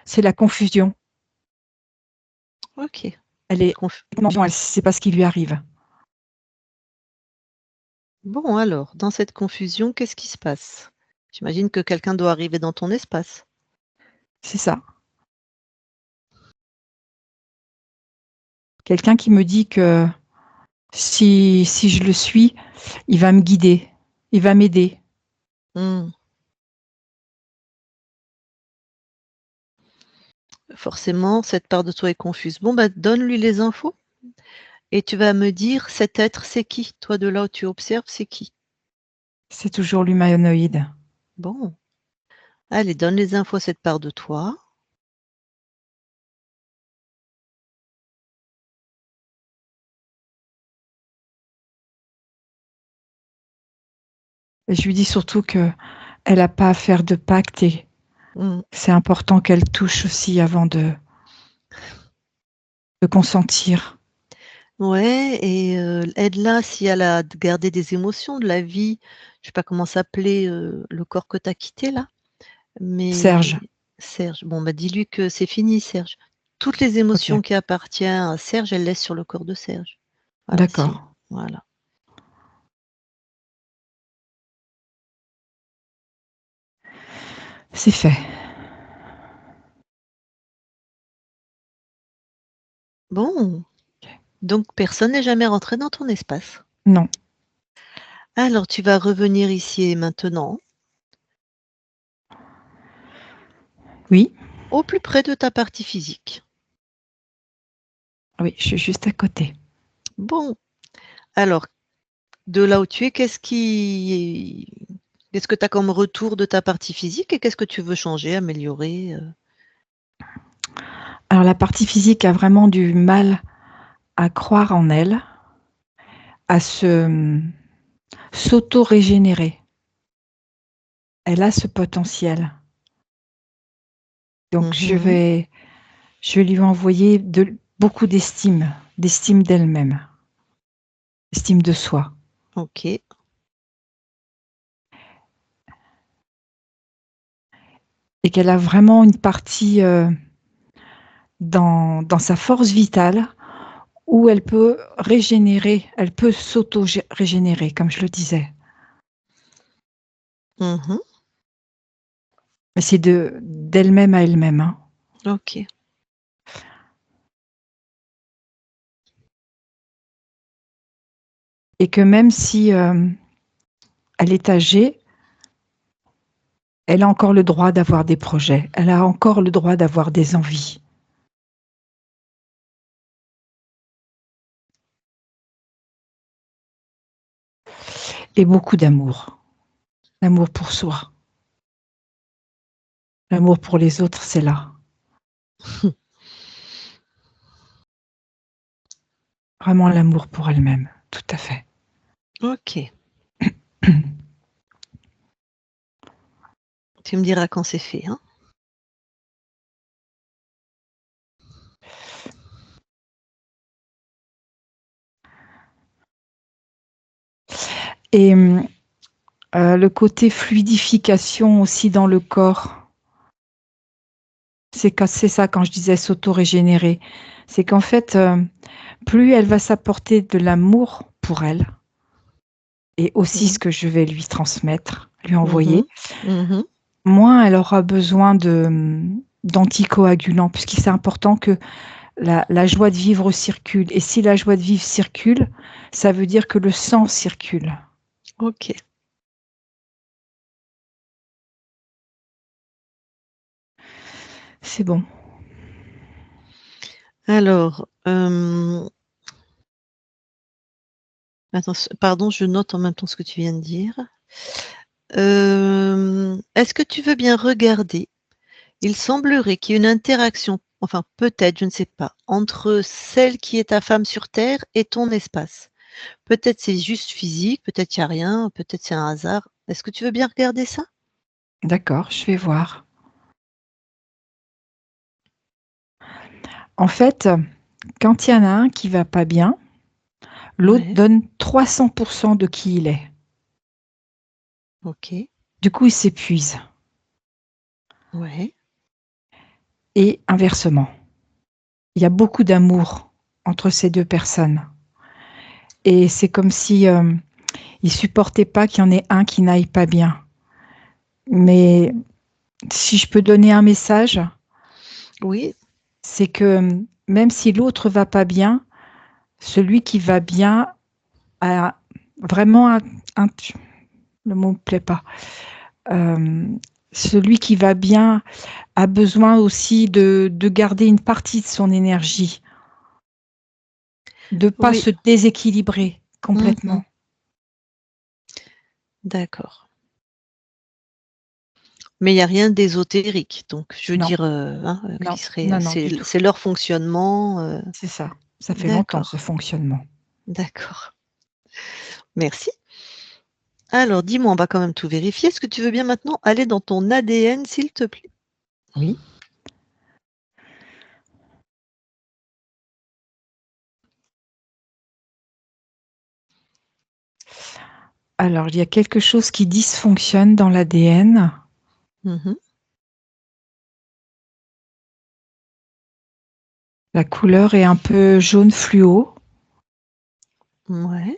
C'est la confusion.
Ok.
Elle est
Conf-
elle ne sait pas ce qui lui arrive.
Bon, alors, dans cette confusion, qu'est-ce qui se passe? J'imagine que quelqu'un doit arriver dans ton espace.
C'est ça. Quelqu'un qui me dit que si je le suis, il va me guider, il va m'aider.
Hmm. Forcément, cette part de toi est confuse. Bon, bah, donne-lui les infos et tu vas me dire cet être, c'est qui? Toi, de là où tu observes, c'est qui?
C'est toujours l'humanoïde.
Bon, allez, donne les infos à cette part de toi.
Et je lui dis surtout que elle n'a pas à faire de pacte et
Hmm.
c'est important qu'elle touche aussi avant de consentir.
Ouais, et aide-la si elle a gardé des émotions de la vie. sais pas comment s'appelait le corps que tu as quitté là, mais
Serge.
Serge. Bon, bah dis-lui que c'est fini, Serge. Toutes les émotions qui appartiennent à Serge, elle laisse sur le corps de Serge. Voilà,
D'accord.
voilà.
C'est fait.
Bon. Donc personne n'est jamais rentré dans ton espace.
Non.
Alors tu vas revenir ici et maintenant.
Oui.
Au plus près de ta partie physique.
Oui, je suis juste à côté.
Bon. Alors, de là où tu es, qu'est-ce que tu as comme retour de ta partie physique et qu'est-ce que tu veux changer, améliorer
Alors la partie physique a vraiment du mal à croire en elle, à s'auto-régénérer. Elle a ce potentiel. Donc je vais lui envoyer beaucoup d'estime d'elle-même, estime de soi.
Ok.
Et qu'elle a vraiment une partie dans sa force vitale où elle peut régénérer, elle peut s'auto-régénérer, comme je le disais.
Mhm.
Mais c'est d'elle-même à elle-même. Hein.
Ok.
Et que même si elle est âgée, elle a encore le droit d'avoir des projets, elle a encore le droit d'avoir des envies. Et beaucoup d'amour. L'amour pour soi. L'amour pour les autres, c'est là. Vraiment l'amour pour elle-même, tout à fait.
Ok. Tu me diras quand c'est fait. Hein.
Et le côté fluidification aussi dans le corps, c'est ça quand je disais s'auto-régénérer. C'est qu'en fait, plus elle va s'apporter de l'amour pour elle, et aussi ce que je vais lui transmettre, lui envoyer, moins elle aura besoin d'anticoagulants, puisqu'il c'est important que la joie de vivre circule. Et si la joie de vivre circule, ça veut dire que le sang circule.
Ok.
C'est bon.
Alors, attends, pardon, je note en même temps ce que tu viens de dire. Est-ce que tu veux bien regarder? Il semblerait qu'il y ait une interaction, enfin peut-être, je ne sais pas, entre celle qui est ta femme sur Terre et ton espace. Peut-être c'est juste physique, peut-être il n'y a rien, peut-être c'est un hasard. Est-ce que tu veux bien regarder ça?
D'accord, je vais voir. En fait, quand il y en a un qui va pas bien, l'autre
Ouais.
donne 300% de qui il est.
Ok.
Du coup, il s'épuise.
Ouais.
Et inversement. Il y a beaucoup d'amour entre ces deux personnes. Et c'est comme si il supportait pas qu'il y en ait un qui n'aille pas bien. Mais si je peux donner un message,
Oui.
c'est que même si l'autre va pas bien, celui qui va bien a vraiment le mot me plaît pas. Celui qui va bien a besoin aussi de garder une partie de son énergie, de pas
Oui.
se déséquilibrer complètement.
D'accord. Mais il n'y a rien d'ésotérique, donc je veux
Non,
dire, qui serait,
non, du tout.
c'est leur fonctionnement.
C'est ça. Ça fait longtemps ce
D'accord.
fonctionnement.
D'accord. Merci. Alors, dis-moi, on va quand même tout vérifier. Est-ce que tu veux bien maintenant aller dans ton ADN, s'il te plaît?
Oui. Alors, il y a quelque chose qui dysfonctionne dans l'ADN.
Mhm.
La couleur est un peu jaune fluo.
Ouais.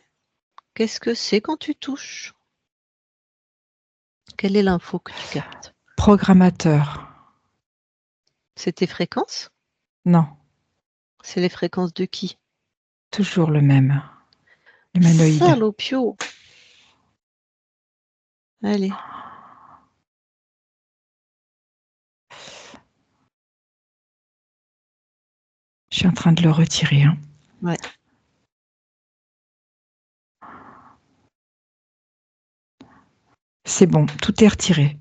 Qu'est-ce que c'est quand tu touches? Quelle est l'info que tu captes?
Programmateur.
C'est tes fréquences?
Non,
C'est les fréquences de qui?
toujours le même. Humanoïde.
Salopio! Allez.
Je suis en train de le retirer. Hein.
Ouais.
C'est bon, tout est retiré.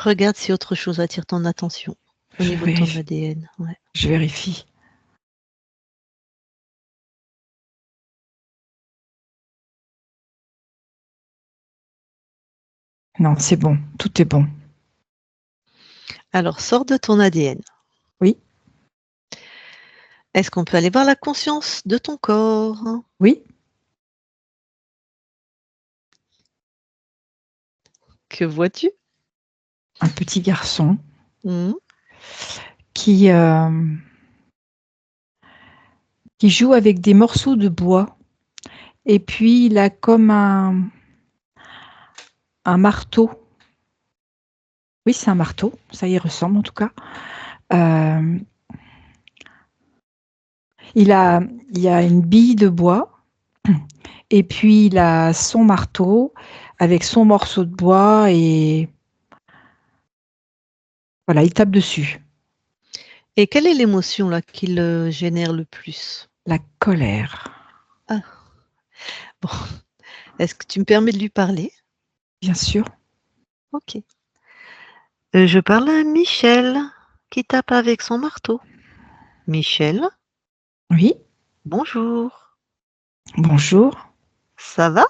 Regarde si autre chose attire ton attention au niveau de ton ADN. Ouais.
Je vérifie. Non, c'est bon, tout est bon.
Alors, sors de ton ADN.
Oui.
Est-ce qu'on peut aller voir la conscience de ton corps?
Oui.
Que vois-tu?
Un petit garçon
Mmh.
qui joue avec des morceaux de bois. Et puis, il a comme un marteau. Oui, c'est un marteau. Ça y ressemble, en tout cas. Il y a une bille de bois. Et puis, il a son marteau avec son morceau de bois et voilà, il tape dessus.
Et quelle est l'émotion là qui le génère le plus?
La colère.
Ah. Bon. Est-ce que tu me permets de lui parler?
Bien sûr.
OK. Je parle à Michel qui tape avec son marteau. Michel,
Oui.
bonjour.
Bonjour.
Ça va?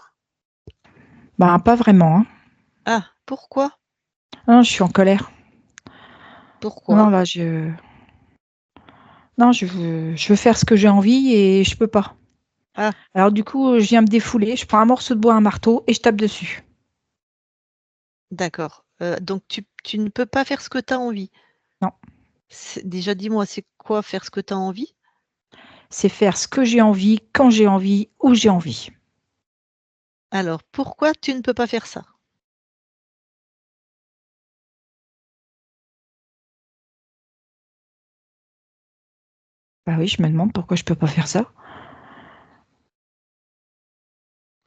Ben, pas vraiment. Hein.
Ah, pourquoi?
Non, je suis en colère.
Pourquoi?
Non, là, non, je veux faire ce que j'ai envie et je peux pas.
Ah.
Alors du coup, je viens me défouler, je prends un morceau de bois, un marteau et je tape dessus.
D'accord. Donc tu ne peux pas faire ce que tu as envie?
Non.
Déjà dis-moi, c'est quoi faire ce que tu as envie?
C'est faire ce que j'ai envie, quand j'ai envie, où j'ai envie.
Alors pourquoi tu ne peux pas faire ça?
Bah oui, je me demande pourquoi je peux pas faire ça.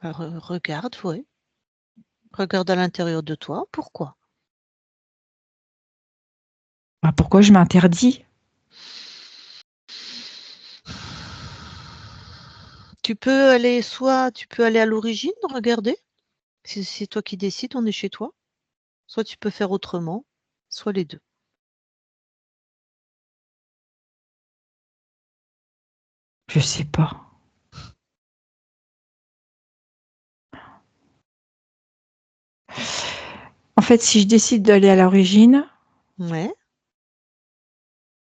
Bah, regarde, ouais. Regarde à l'intérieur de toi, pourquoi?
Bah, pourquoi je m'interdis?
Tu peux aller à l'origine, regarder. Si c'est toi qui décides, on est chez toi. Soit tu peux faire autrement, soit les 2.
Je sais pas. En fait, si je décide d'aller à l'origine,
Ouais.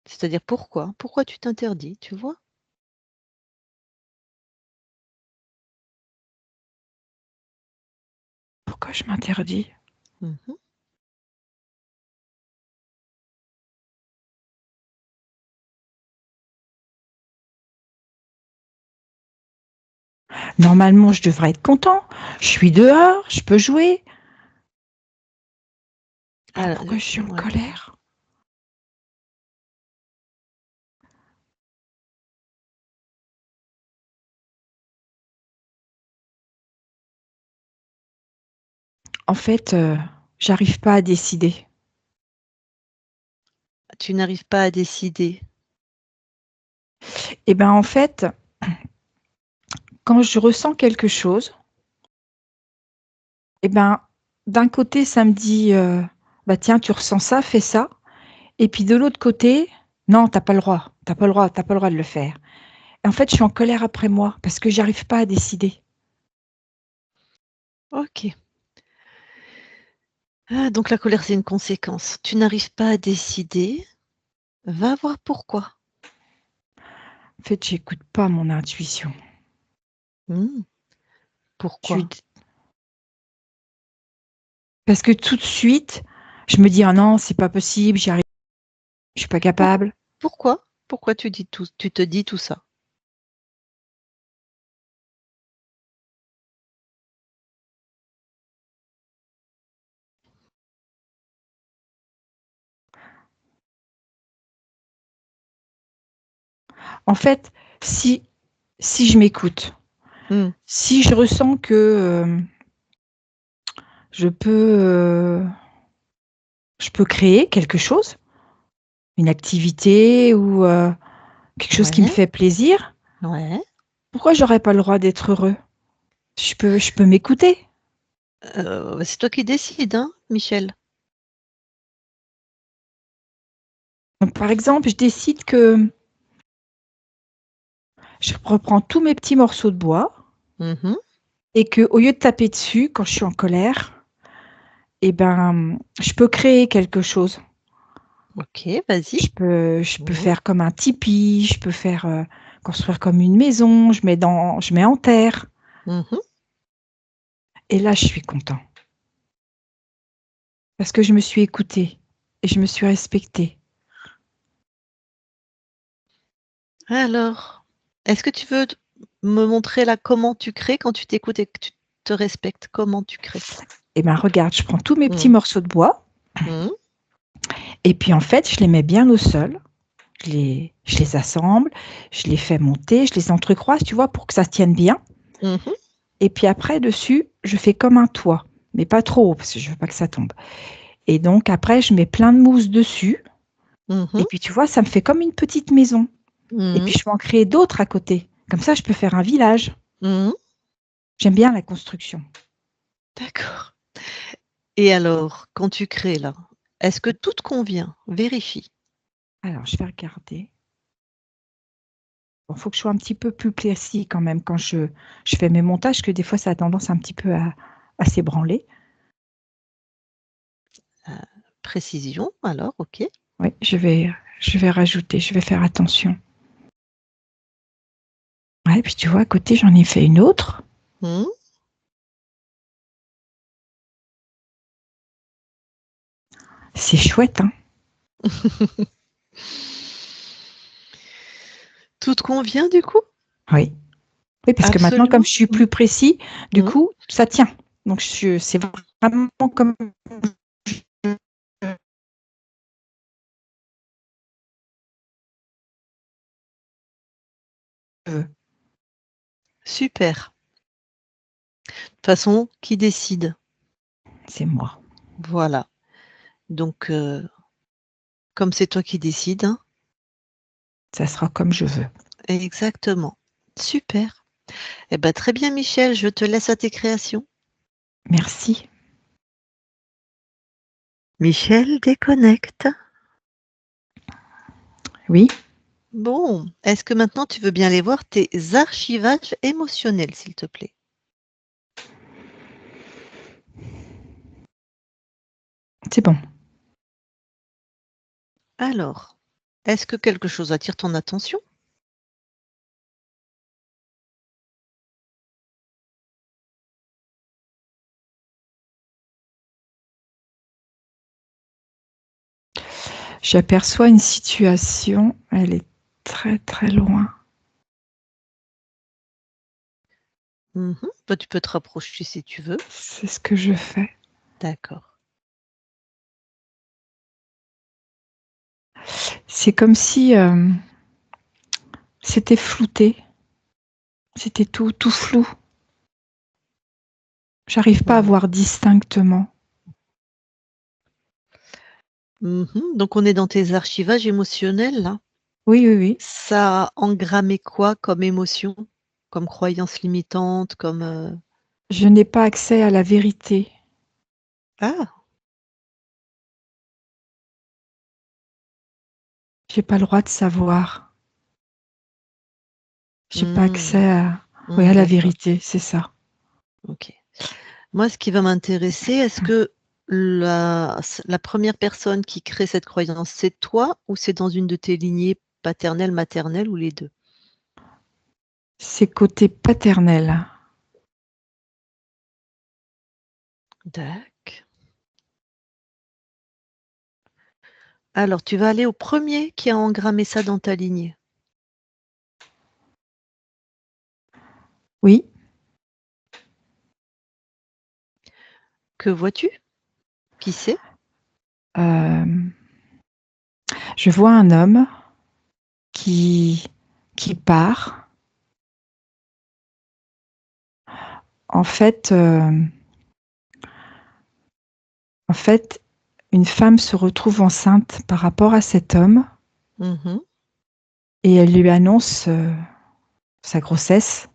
C'est-à-dire pourquoi? Pourquoi tu t'interdis, tu vois?
pourquoi je m'interdis?
Mmh.
Normalement, je devrais être content. Je suis dehors, je peux jouer. Alors pourquoi je suis en
Ouais.
colère? En fait, j'arrive pas à décider.
Tu n'arrives pas à décider.
Et ben, en fait, quand je ressens quelque chose, et ben, d'un côté, ça me dit, «Bah, tiens, tu ressens ça, fais ça» et puis de l'autre côté: «Non, tu as pas le droit, tu as pas le droit, tu as pas le droit de le faire» et en fait, je suis en colère après moi parce que j'arrive pas à décider.
OK. Ah, donc la colère, c'est une conséquence. Tu n'arrives pas à décider, va voir pourquoi.
En fait, j'écoute pas mon intuition.
Mmh. Pourquoi?
Parce que tout de suite, je me dis: «Ah non, c'est pas possible, j'y arrive, je suis pas capable».
Pourquoi? Pourquoi tu te dis tout ça?
En fait, si je m'écoute,
Mmh.
si je ressens que, je peux créer quelque chose, une activité ou, quelque chose qui me
Ouais,
fait plaisir,
ouais.
pourquoi j'aurais pas le droit d'être heureux? Je peux m'écouter.
C'est toi qui décides, hein, Michel?
Donc par exemple, je décide que je reprends tous mes petits morceaux de bois
Mmh.
et qu'au lieu de taper dessus quand je suis en colère, et ben, je peux créer quelque chose.
OK, vas-y.
Je peux
Mmh.
faire comme un tipi, je peux faire, construire comme une maison, je mets en terre
Mmh.
et là, je suis content parce que je me suis écoutée et je me suis respectée.
Alors, est-ce que tu veux me montrer là comment tu crées quand tu t'écoutes et que tu te respectes? Comment tu crées?
Et ben, regarde, je prends tous mes petits
Mmh.
morceaux de bois
Mmh.
et puis, en fait, je les mets bien au sol. Je les assemble, je les fais monter, je les entrecroise, tu vois, pour que ça se tienne bien.
Mmh.
Et puis après, dessus, je fais comme un toit, mais pas trop haut parce que je veux pas que ça tombe. Et donc après, je mets plein de mousse dessus. Et
Mmh.
puis tu vois, ça me fait comme une petite maison. Et
Mmh.
puis je peux en créer d'autres à côté. Comme ça, je peux faire un village.
Mmh.
J'aime bien la construction.
D'accord. Et alors, quand tu crées là, est-ce que tout te convient? Vérifie.
Alors, je vais regarder. Bon, faut que je sois un petit peu plus précis quand même quand je fais mes montages, que des fois, ça a tendance un petit peu à s'ébranler.
Précision alors, OK.
Oui, je vais rajouter, je vais faire attention. Ouais, puis tu vois, à côté, j'en ai fait une autre.
Mmh.
C'est chouette, hein?
Tout te convient du coup?
Oui. Oui, parce que maintenant, comme
Absolument?
je suis
Mmh.
plus précis, du
Mmh.
coup, ça tient. Donc c'est vraiment comme je veux.
Super. De toute façon, qui décide?
C'est moi.
Voilà. Donc, comme c'est toi qui décides, hein.
Ça sera comme je veux.
Exactement. Super. Eh ben, très bien Michel, je te laisse à tes créations.
Merci.
Michel déconnecte.
Oui?
Bon, est-ce que maintenant tu veux bien aller voir tes archivages émotionnels, s'il te plaît?
C'est bon.
Alors, est-ce que quelque chose attire ton attention?
J'aperçois une situation, elle est très, très loin.
Mmh. Bah, tu peux te rapprocher si tu veux.
C'est ce que je fais.
D'accord.
C'est comme si, c'était flouté. C'était tout flou. J'arrive pas à
Mmh.
voir distinctement.
Mmh. Donc on est dans tes archivages émotionnels là?
Oui, oui, oui.
Ça a engrammé quoi comme émotion? Comme croyance limitante, comme,
Je n'ai pas accès à la vérité.
Ah!
J'ai pas le droit de savoir. J'ai pas
Mmh.
accès à oui, à
Mmh,
la
d'accord,
vérité, c'est ça.
OK. Moi, ce qui va m'intéresser, est-ce que la première personne qui crée cette croyance, c'est toi ou c'est dans une de tes lignées paternelles, maternelles ou les 2?
C'est côté paternel.
Tac. Alors, tu vas aller au premier qui a engrammé ça dans ta lignée.
Oui.
Que vois-tu? Qui c'est?
Je vois un homme qui part. En fait, une femme se retrouve enceinte par rapport à cet homme
Mhm.
et elle lui annonce sa grossesse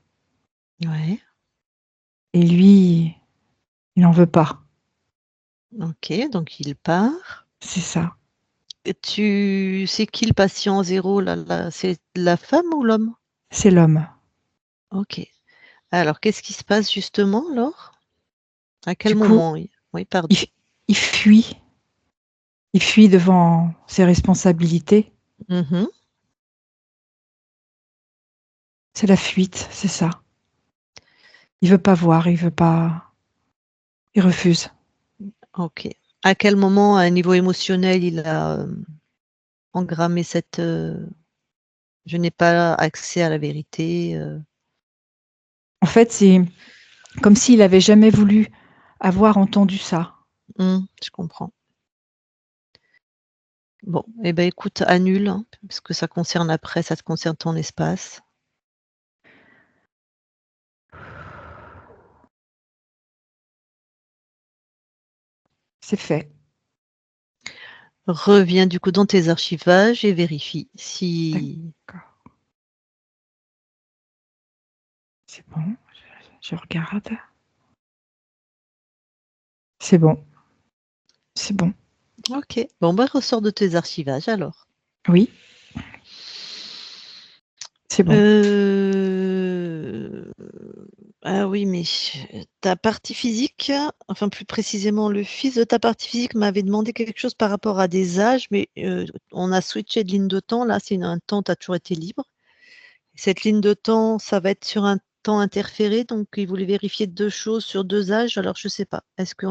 Ouais.
et lui, il n'en veut pas.
Ok, donc il part.
C'est ça.
C'est qui le patient zéro là, c'est la femme ou l'homme?
C'est l'homme.
Ok. Alors, qu'est-ce qui se passe justement, Laure? À quel
Du coup,
moment? Oui, pardon.
il fuit. Il fuit devant ses responsabilités.
Mhm.
C'est la fuite, c'est ça. Il veut pas voir, il refuse.
Ok. À quel moment, à un niveau émotionnel, il a engrammé cette je n'ai pas accès à la vérité.
En fait, c'est comme s'il avait jamais voulu avoir entendu ça.
Je comprends. Bon, eh ben écoute, annule, hein, parce que ça concerne après, ça te concerne ton espace.
C'est fait.
Reviens du coup dans tes archivages et vérifie si.
D'accord. C'est bon. Je regarde. C'est bon. C'est bon.
Ok. Bon, bah ressors de tes archivages alors.
Oui. C'est bon.
Ah oui, mais ta partie physique, enfin plus précisément le fils de ta partie physique m'avait demandé quelque chose par rapport à des âges, mais on a switché de ligne de temps. Là, c'est un temps, tu as toujours été libre. Cette ligne de temps, ça va être sur un temps interféré, donc il voulait vérifier 2 choses sur 2 âges, alors je sais pas. Est-ce que,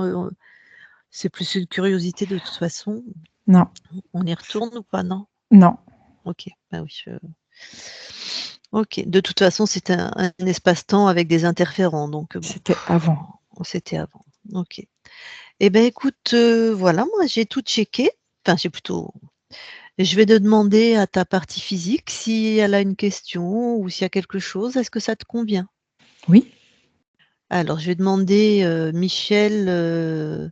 c'est plus une curiosité de toute façon?
Non.
On y retourne ou pas, non?
Non.
OK, bah oui, OK. De toute façon, c'était un espace-temps avec des interférents, donc bon,
C'était avant.
c'était avant. OK. Eh ben écoute, voilà, moi j'ai tout checké. Enfin, je vais te demander à ta partie physique si elle a une question ou s'il y a quelque chose. Est-ce que ça te convient?
Oui.
Alors, je vais demander, Michel,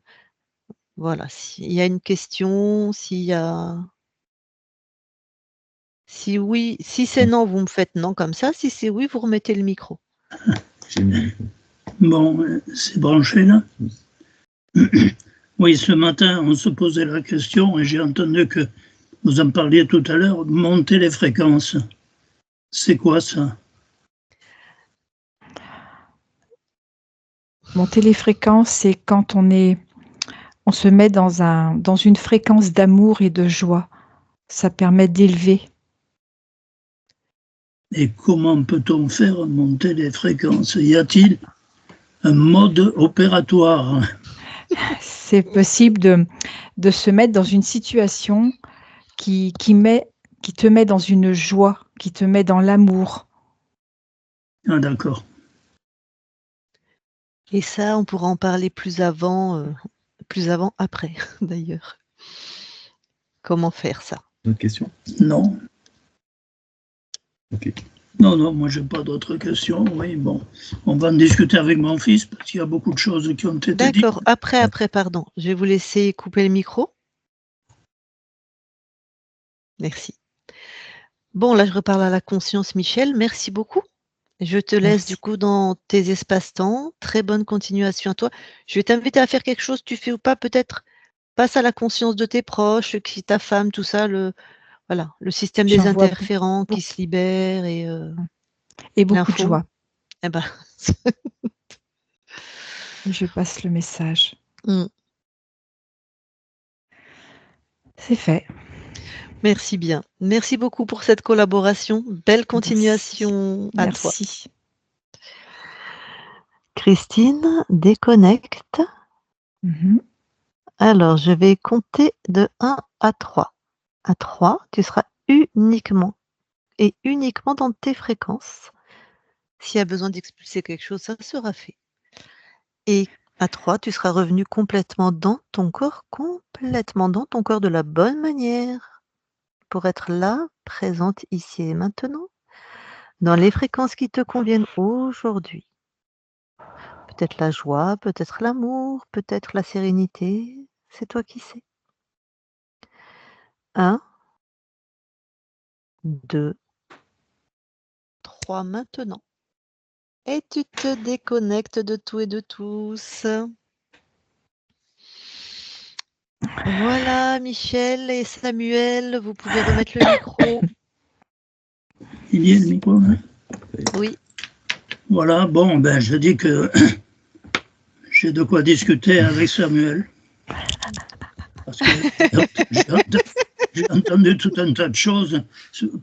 voilà, s'il y a une question, si oui, si c'est non, vous me faites non comme ça, si c'est oui, vous remettez le micro.
Bon, c'est branché là? Oui, ce matin, on se posait la question et j'ai entendu que vous en parliez tout à l'heure, monter les fréquences. C'est quoi ça?
Monter les fréquences, c'est quand on se met dans une fréquence d'amour et de joie. Ça permet d'élever.
Et comment peut-on faire monter les fréquences? Y a-t-il un mode opératoire?
C'est possible de se mettre dans une situation qui te met dans une joie, qui te met dans l'amour.
Ah d'accord.
Et ça, on pourra en parler plus avant, après d'ailleurs. Comment faire ça?
D'autres questions?
Non.
Ok.
Non, moi j'ai pas d'autres questions. Oui, bon, on va en discuter avec mon fils parce qu'il y a beaucoup de choses qui ont été dites.
D'accord, après, pardon. Je vais vous laisser couper le micro. Merci. Bon, là, je reparle à la conscience, Michel. Merci beaucoup. Je te laisse du
Merci.
coup dans tes espaces-temps. Très bonne continuation à toi. Je vais t'inviter à faire quelque chose, tu fais ou pas, peut-être passe à la conscience de tes proches, qui ta femme, tout ça, voilà, le système des
J'en vois
interférents qui se libère
et beaucoup de
l'info.
joie.
Eh ben,
Je passe le message.
mmh.
C'est fait.
Merci bien. Merci beaucoup pour cette collaboration. Belle continuation à toi.
Merci.
Christine, déconnecte.
Mhm.
Alors, je vais compter de 1 à 3. À 3, tu seras uniquement dans tes fréquences. S'il y a besoin d'expulser quelque chose, ça sera fait. Et à 3, tu seras revenu complètement dans ton corps de la bonne manière, pour être là, présente ici et maintenant, dans les fréquences qui te conviennent aujourd'hui. Peut-être la joie, peut-être l'amour, peut-être la sérénité, c'est toi qui sais. 1, 2, 3 maintenant. Et tu te déconnectes de tout et de tous. Voilà, Michel et Samuel, vous pouvez remettre le micro.
Il y a le micro, hein?
Oui.
Voilà, bon, ben, je dis que j'ai de quoi discuter avec Samuel. Parce que j'ai entendu tout un tas de choses,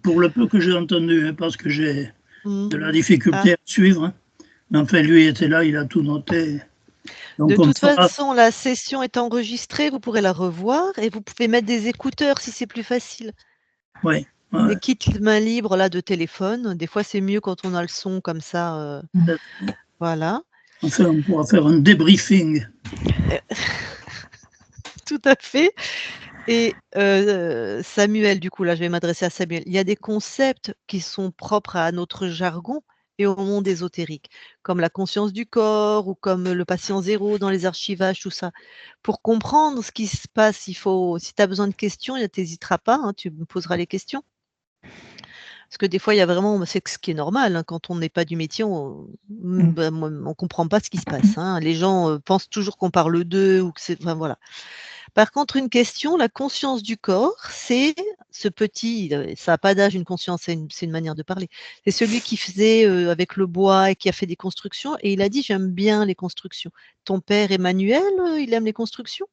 pour le peu que j'ai entendu, hein, parce que j'ai de la difficulté à suivre. Hein. Mais enfin, lui était là, il a tout noté. Donc,
de toute façon, la session est enregistrée, vous pourrez la revoir et vous pouvez mettre des écouteurs si c'est plus facile.
Oui.
Des kits main libre là, de téléphone. Des fois, c'est mieux quand on a le son comme ça. Voilà.
Enfin, on pourra faire un débriefing.
Tout à fait. Et Samuel, du coup, là, je vais m'adresser à Samuel. Il y a des concepts qui sont propres à notre jargon et au monde ésotérique, comme la conscience du corps ou comme le patient zéro dans les archivages, tout ça. Pour comprendre ce qui se passe, si tu as besoin de questions, tu n'hésiteras pas, hein, tu me poseras les questions. Parce que des fois, il y a vraiment, c'est ce qui est normal, hein, quand on n'est pas du métier, on ne comprend pas ce qui se passe. Hein. Les gens pensent toujours qu'on parle d'eux ou que c'est. Enfin, voilà. Par contre, une question, la conscience du corps, c'est ce petit, ça n'a pas d'âge, une conscience, c'est une manière de parler. C'est celui qui faisait avec le bois et qui a fait des constructions, et il a dit, j'aime bien les constructions. Ton père, Emmanuel, il aime les constructions?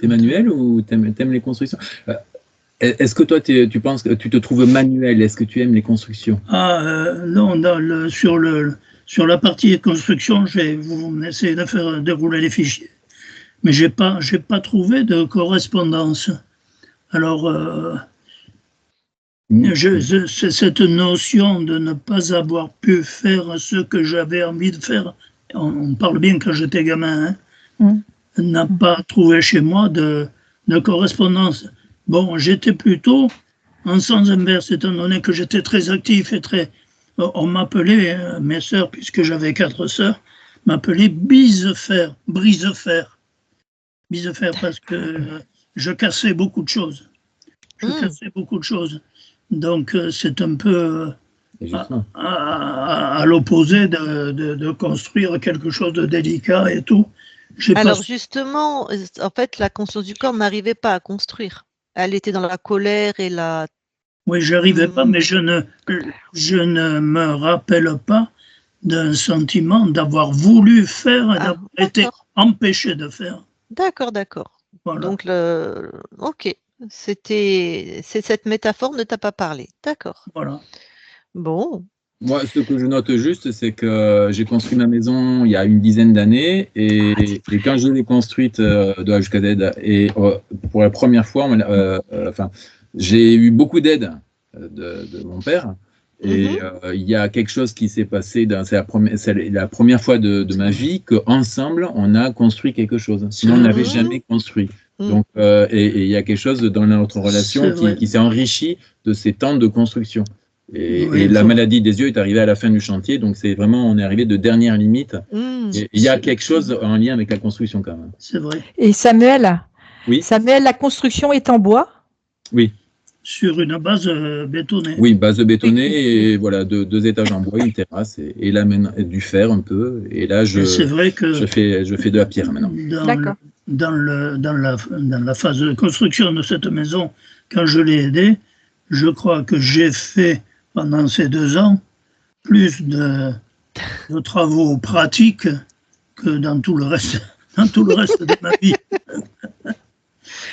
Emmanuel, ou t'aimes les constructions? Est-ce que toi, tu penses que tu te trouves manuel? Est-ce que tu aimes les constructions?
Non, sur la partie construction, vous essayez de faire dérouler les fichiers. Mais j'ai pas trouvé de correspondance. Alors, c'est cette notion de ne pas avoir pu faire ce que j'avais envie de faire. On parle bien quand j'étais gamin, hein, n'a pas trouvé chez moi de correspondance. Bon, j'étais plutôt en sens inverse, étant donné que j'étais très actif et très. On m'appelait, mes sœurs, puisque j'avais 4 sœurs, m'appelaient brise-fer parce que je cassais beaucoup de choses. Donc, c'est un peu à l'opposé de construire quelque chose de délicat et tout.
Alors justement, en fait, la conscience du corps n'arrivait pas à construire. Elle était dans la colère et la...
Oui, j'arrivais pas, mais je ne me rappelle pas d'un sentiment d'avoir voulu faire et d'avoir été empêché de faire.
D'accord. Voilà. Donc, ok, c'est cette métaphore ne t'a pas parlé. D'accord.
Voilà.
Bon.
Moi, ce que je note juste, c'est que j'ai construit ma maison il y a une dizaine d'années et quand je l'ai construite de A jusqu'à Z, et pour la première fois, j'ai eu beaucoup d'aide de mon père. Et il y a quelque chose qui s'est passé, c'est la première fois de ma vie qu'ensemble, on a construit quelque chose. Sinon, on n'avait jamais construit. Donc, et il y a quelque chose dans notre relation qui s'est enrichi de ces temps de construction. Et la maladie des yeux est arrivée à la fin du chantier, donc c'est vraiment, on est arrivé de dernière limite. Et il y a quelque chose en lien avec la construction quand même.
C'est vrai.
Et Samuel,
oui.
Samuel, la construction est en bois?
Oui. Sur une base bétonnée.
Oui, base bétonnée et voilà, 2 étages en bois, une terrasse et là du fer un peu. Et là,
c'est vrai que
je fais de la pierre maintenant.
Dans la phase de construction de cette maison, quand je l'ai aidé, je crois que j'ai fait pendant ces 2 ans plus de travaux pratiques que dans tout le reste de ma vie.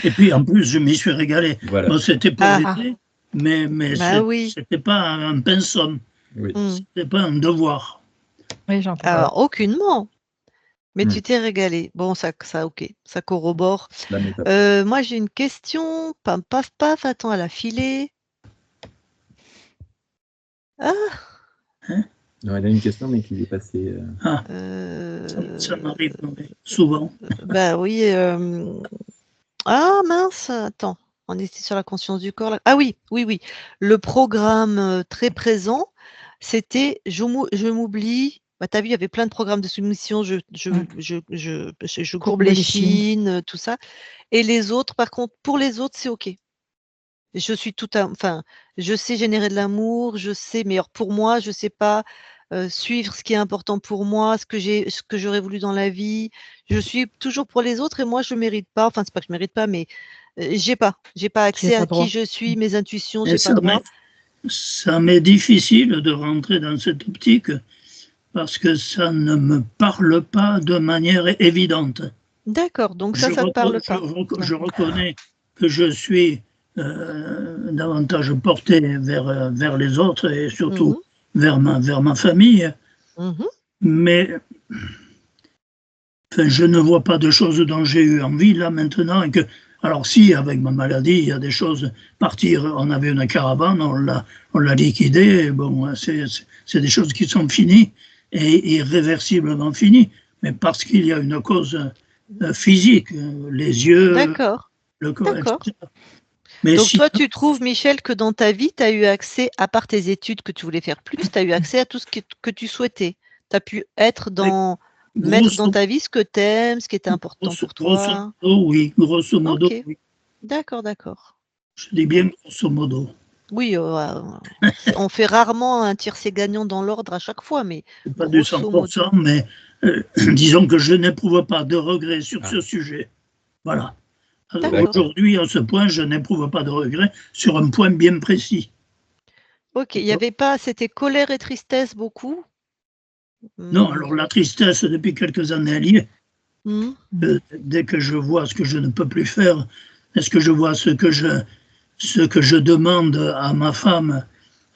Et puis en plus, je m'y suis régalé.
Voilà.
Bon, c'était pour l'été, mais
Bah oui.
c'était pas un pensum,
Oui.
c'était pas un devoir.
Oui, j'entends.
Alors, aucunement. Mais
Mm.
tu t'es régalé. Bon, ça, ok, ça corrobore.
La métaphore.
Moi, j'ai une question. Pam, paf, paf. Attends, elle a filé. Ah,
Non, elle a une question, mais qui est passée.
Ah, ça m'arrive souvent.
bah oui. Ah mince, attends. On était sur la conscience du corps là. Ah oui, oui, oui. Le programme très présent, c'était je m'oublie. Bah, tu as vu, il y avait plein de programmes de soumission, je courbe les chines, tout ça. Et les autres, par contre, pour les autres, c'est OK. Je suis enfin, je sais générer de l'amour, je sais, mais alors pour moi, je sais pas suivre ce qui est important pour moi, ce que j'aurais voulu dans la vie. Je suis toujours pour les autres et moi, je mérite pas. Enfin, c'est pas que je mérite pas, mais j'ai pas accès à qui je suis, mes intuitions, j'ai pas droit.
Ça m'est difficile de rentrer dans cette optique parce que ça ne me parle pas de manière évidente.
D'accord, donc ça te parle pas.
Je reconnais que je suis davantage porté vers les autres et surtout vers ma famille, mais enfin, je ne vois pas de choses dont j'ai eu envie là maintenant. Et que, alors si, avec ma maladie, il y a des choses, partir, on avait une caravane, on l'a liquidée, bon, c'est des choses qui sont finies et irréversiblement finies, mais parce qu'il y a une cause physique, les yeux, le corps, etc.
Mais donc toi, tu trouves, Michel, que dans ta vie, tu as eu accès, à part tes études que tu voulais faire plus, tu as eu accès à tout ce que tu souhaitais. Tu as pu être mettre dans ta vie ce que tu aimes, ce qui était important pour toi.
Grosso modo,
okay. Oui. D'accord.
Je dis bien grosso modo.
Oui, on fait rarement un tiercé gagnant dans l'ordre à chaque fois, mais
pas du 100%, mais disons que je n'éprouve pas de regrets sur ce sujet. Voilà. Aujourd'hui, à ce point, je n'éprouve pas de regrets sur un point bien précis.
Ok, il n'y avait pas, c'était colère et tristesse beaucoup?
Non, alors la tristesse, depuis quelques années, elle y est. Dès que je vois ce que je ne peux plus faire, est-ce que je vois ce que je demande à ma femme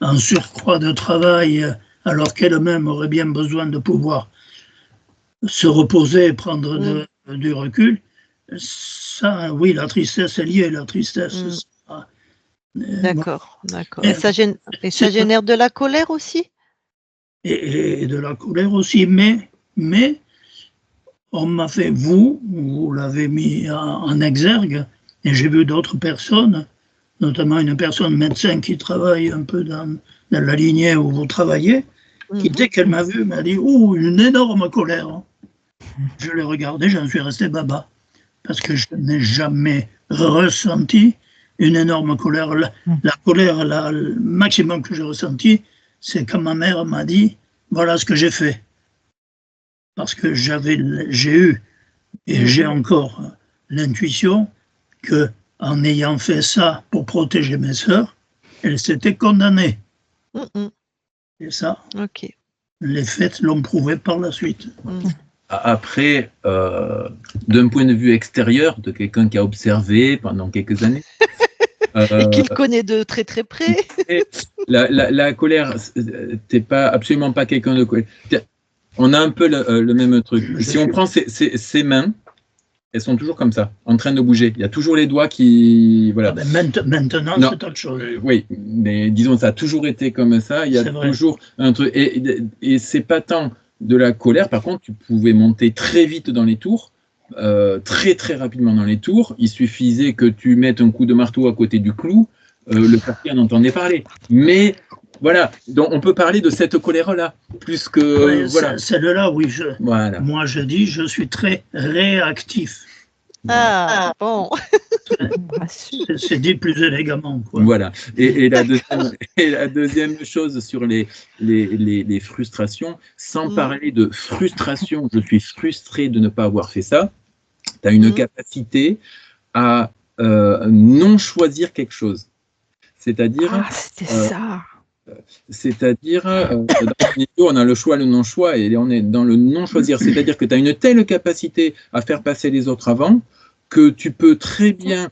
en surcroît de travail, alors qu'elle-même aurait bien besoin de pouvoir se reposer et prendre du recul, ça, oui, la tristesse est liée, la tristesse.
D'accord. Et ça génère de la colère aussi?
Et de la colère aussi, mais on m'a fait, vous l'avez mis en exergue, et j'ai vu d'autres personnes, notamment une personne médecin qui travaille un peu dans la lignée où vous travaillez, qui, dès qu'elle m'a vu, m'a dit « Oh, une énorme colère !» Je l'ai regardé, j'en suis resté baba, parce que je n'ai jamais ressenti une énorme colère. La colère, le maximum que j'ai ressenti, c'est quand ma mère m'a dit « Voilà ce que j'ai fait ». Parce que j'ai eu, et j'ai encore l'intuition que en ayant fait ça pour protéger mes sœurs, elles s'étaient condamnées. Et ça, les faits l'ont prouvé par la suite.
Après, d'un point de vue extérieur, de quelqu'un qui a observé pendant quelques années,
et qu'il connaît de très très près,
la colère, t'es pas absolument pas quelqu'un de colère. On a un peu le même truc. Si on prend ses mains, elles sont toujours comme ça, en train de bouger. Il y a toujours les doigts qui... Voilà.
Ah ben maintenant, c'est autre chose.
Oui, mais disons, ça a toujours été comme ça. Il y a toujours un truc. Et c'est pas tant de la colère. Par contre, tu pouvais monter très vite dans les tours, très très rapidement dans les tours. Il suffisait que tu mettes un coup de marteau à côté du clou. Le portier en entendait parler. Mais... Voilà, donc on peut parler de cette colère-là, plus que...
Oui,
voilà.
Celle-là, oui, moi je dis, je suis très réactif.
Ah, bon.
C'est dit plus élégamment, quoi.
Voilà, et la deuxième chose sur les frustrations, sans parler de frustration, je suis frustré de ne pas avoir fait ça, tu as une capacité à non choisir quelque chose. C'est-à-dire...
Ah, c'était ça.
C'est-à-dire, dans une vidéo, on a le choix, le non-choix, et on est dans le non-choisir. C'est-à-dire que tu as une telle capacité à faire passer les autres avant que tu peux très bien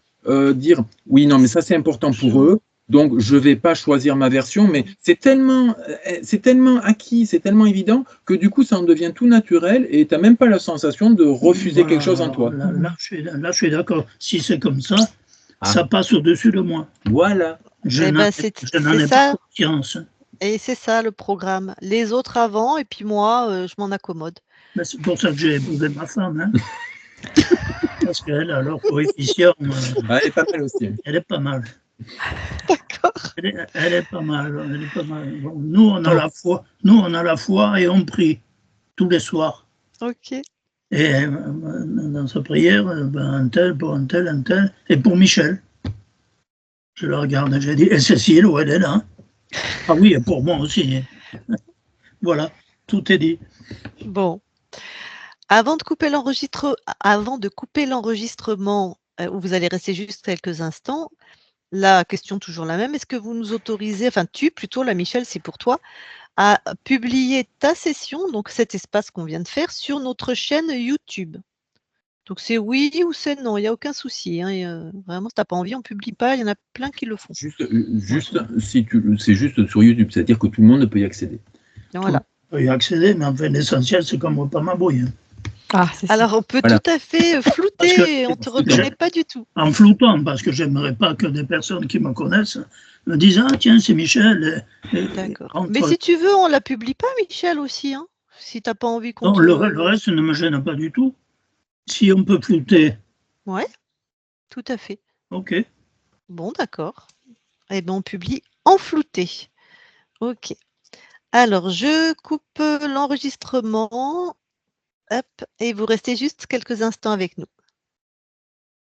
dire oui, non, mais ça c'est important pour eux, donc je ne vais pas choisir ma version, mais c'est tellement acquis, c'est tellement évident que du coup ça en devient tout naturel et tu n'as même pas la sensation de refuser quelque chose en toi.
Là, je suis d'accord. Si c'est comme ça, ça passe au-dessus de moi.
Voilà.
Je n'en ai pas conscience.
Et c'est ça le programme. Les autres avant, et puis moi, je m'en accommode.
Ben, c'est pour ça que j'ai épousé ma femme. Hein. Parce qu'elle a leur coefficient.
Elle est pas mal aussi.
Elle est pas mal.
D'accord.
Elle est pas mal. Elle est pas mal. Bon, nous, on a la foi. Nous, on a la foi et on prie tous les soirs.
Ok.
Et dans sa prière, un tel, pour un tel, et pour Michel. Je la regarde, j'ai dit, et Cécile, où elle est là? Ah oui, et pour moi aussi. Voilà, tout est dit.
Bon. Avant de couper l'enregistrement, où vous allez rester juste quelques instants, la question toujours la même, est-ce que vous nous autorisez, enfin tu plutôt, la Michel, c'est pour toi, à publier ta session, donc cet espace qu'on vient de faire, sur notre chaîne YouTube? Donc c'est oui ou c'est non, il n'y a aucun souci. Hein, vraiment, si tu n'as pas envie, on ne publie pas, il y en a plein qui le font.
Juste c'est juste sur YouTube, c'est-à-dire que tout le monde peut y accéder.
Voilà.
On peut y accéder, mais enfin, l'essentiel, c'est comme pas ma bouille.
Ah, c'est ça.
Alors on peut tout à fait flouter, on ne te reconnaît pas du tout.
En floutant, parce que j'aimerais pas que des personnes qui me connaissent me disent « Ah tiens, c'est Michel ».
D'accord. Mais si tu veux, on la publie pas, Michel, aussi, hein, si tu n'as pas envie qu'on
Non, le reste ne me gêne pas du tout. Si on peut flouter.
Ouais, tout à fait.
Ok.
Bon, d'accord. Eh bien, on publie en flouté. Ok. Alors, je coupe l'enregistrement. Hop, et vous restez juste quelques instants avec nous.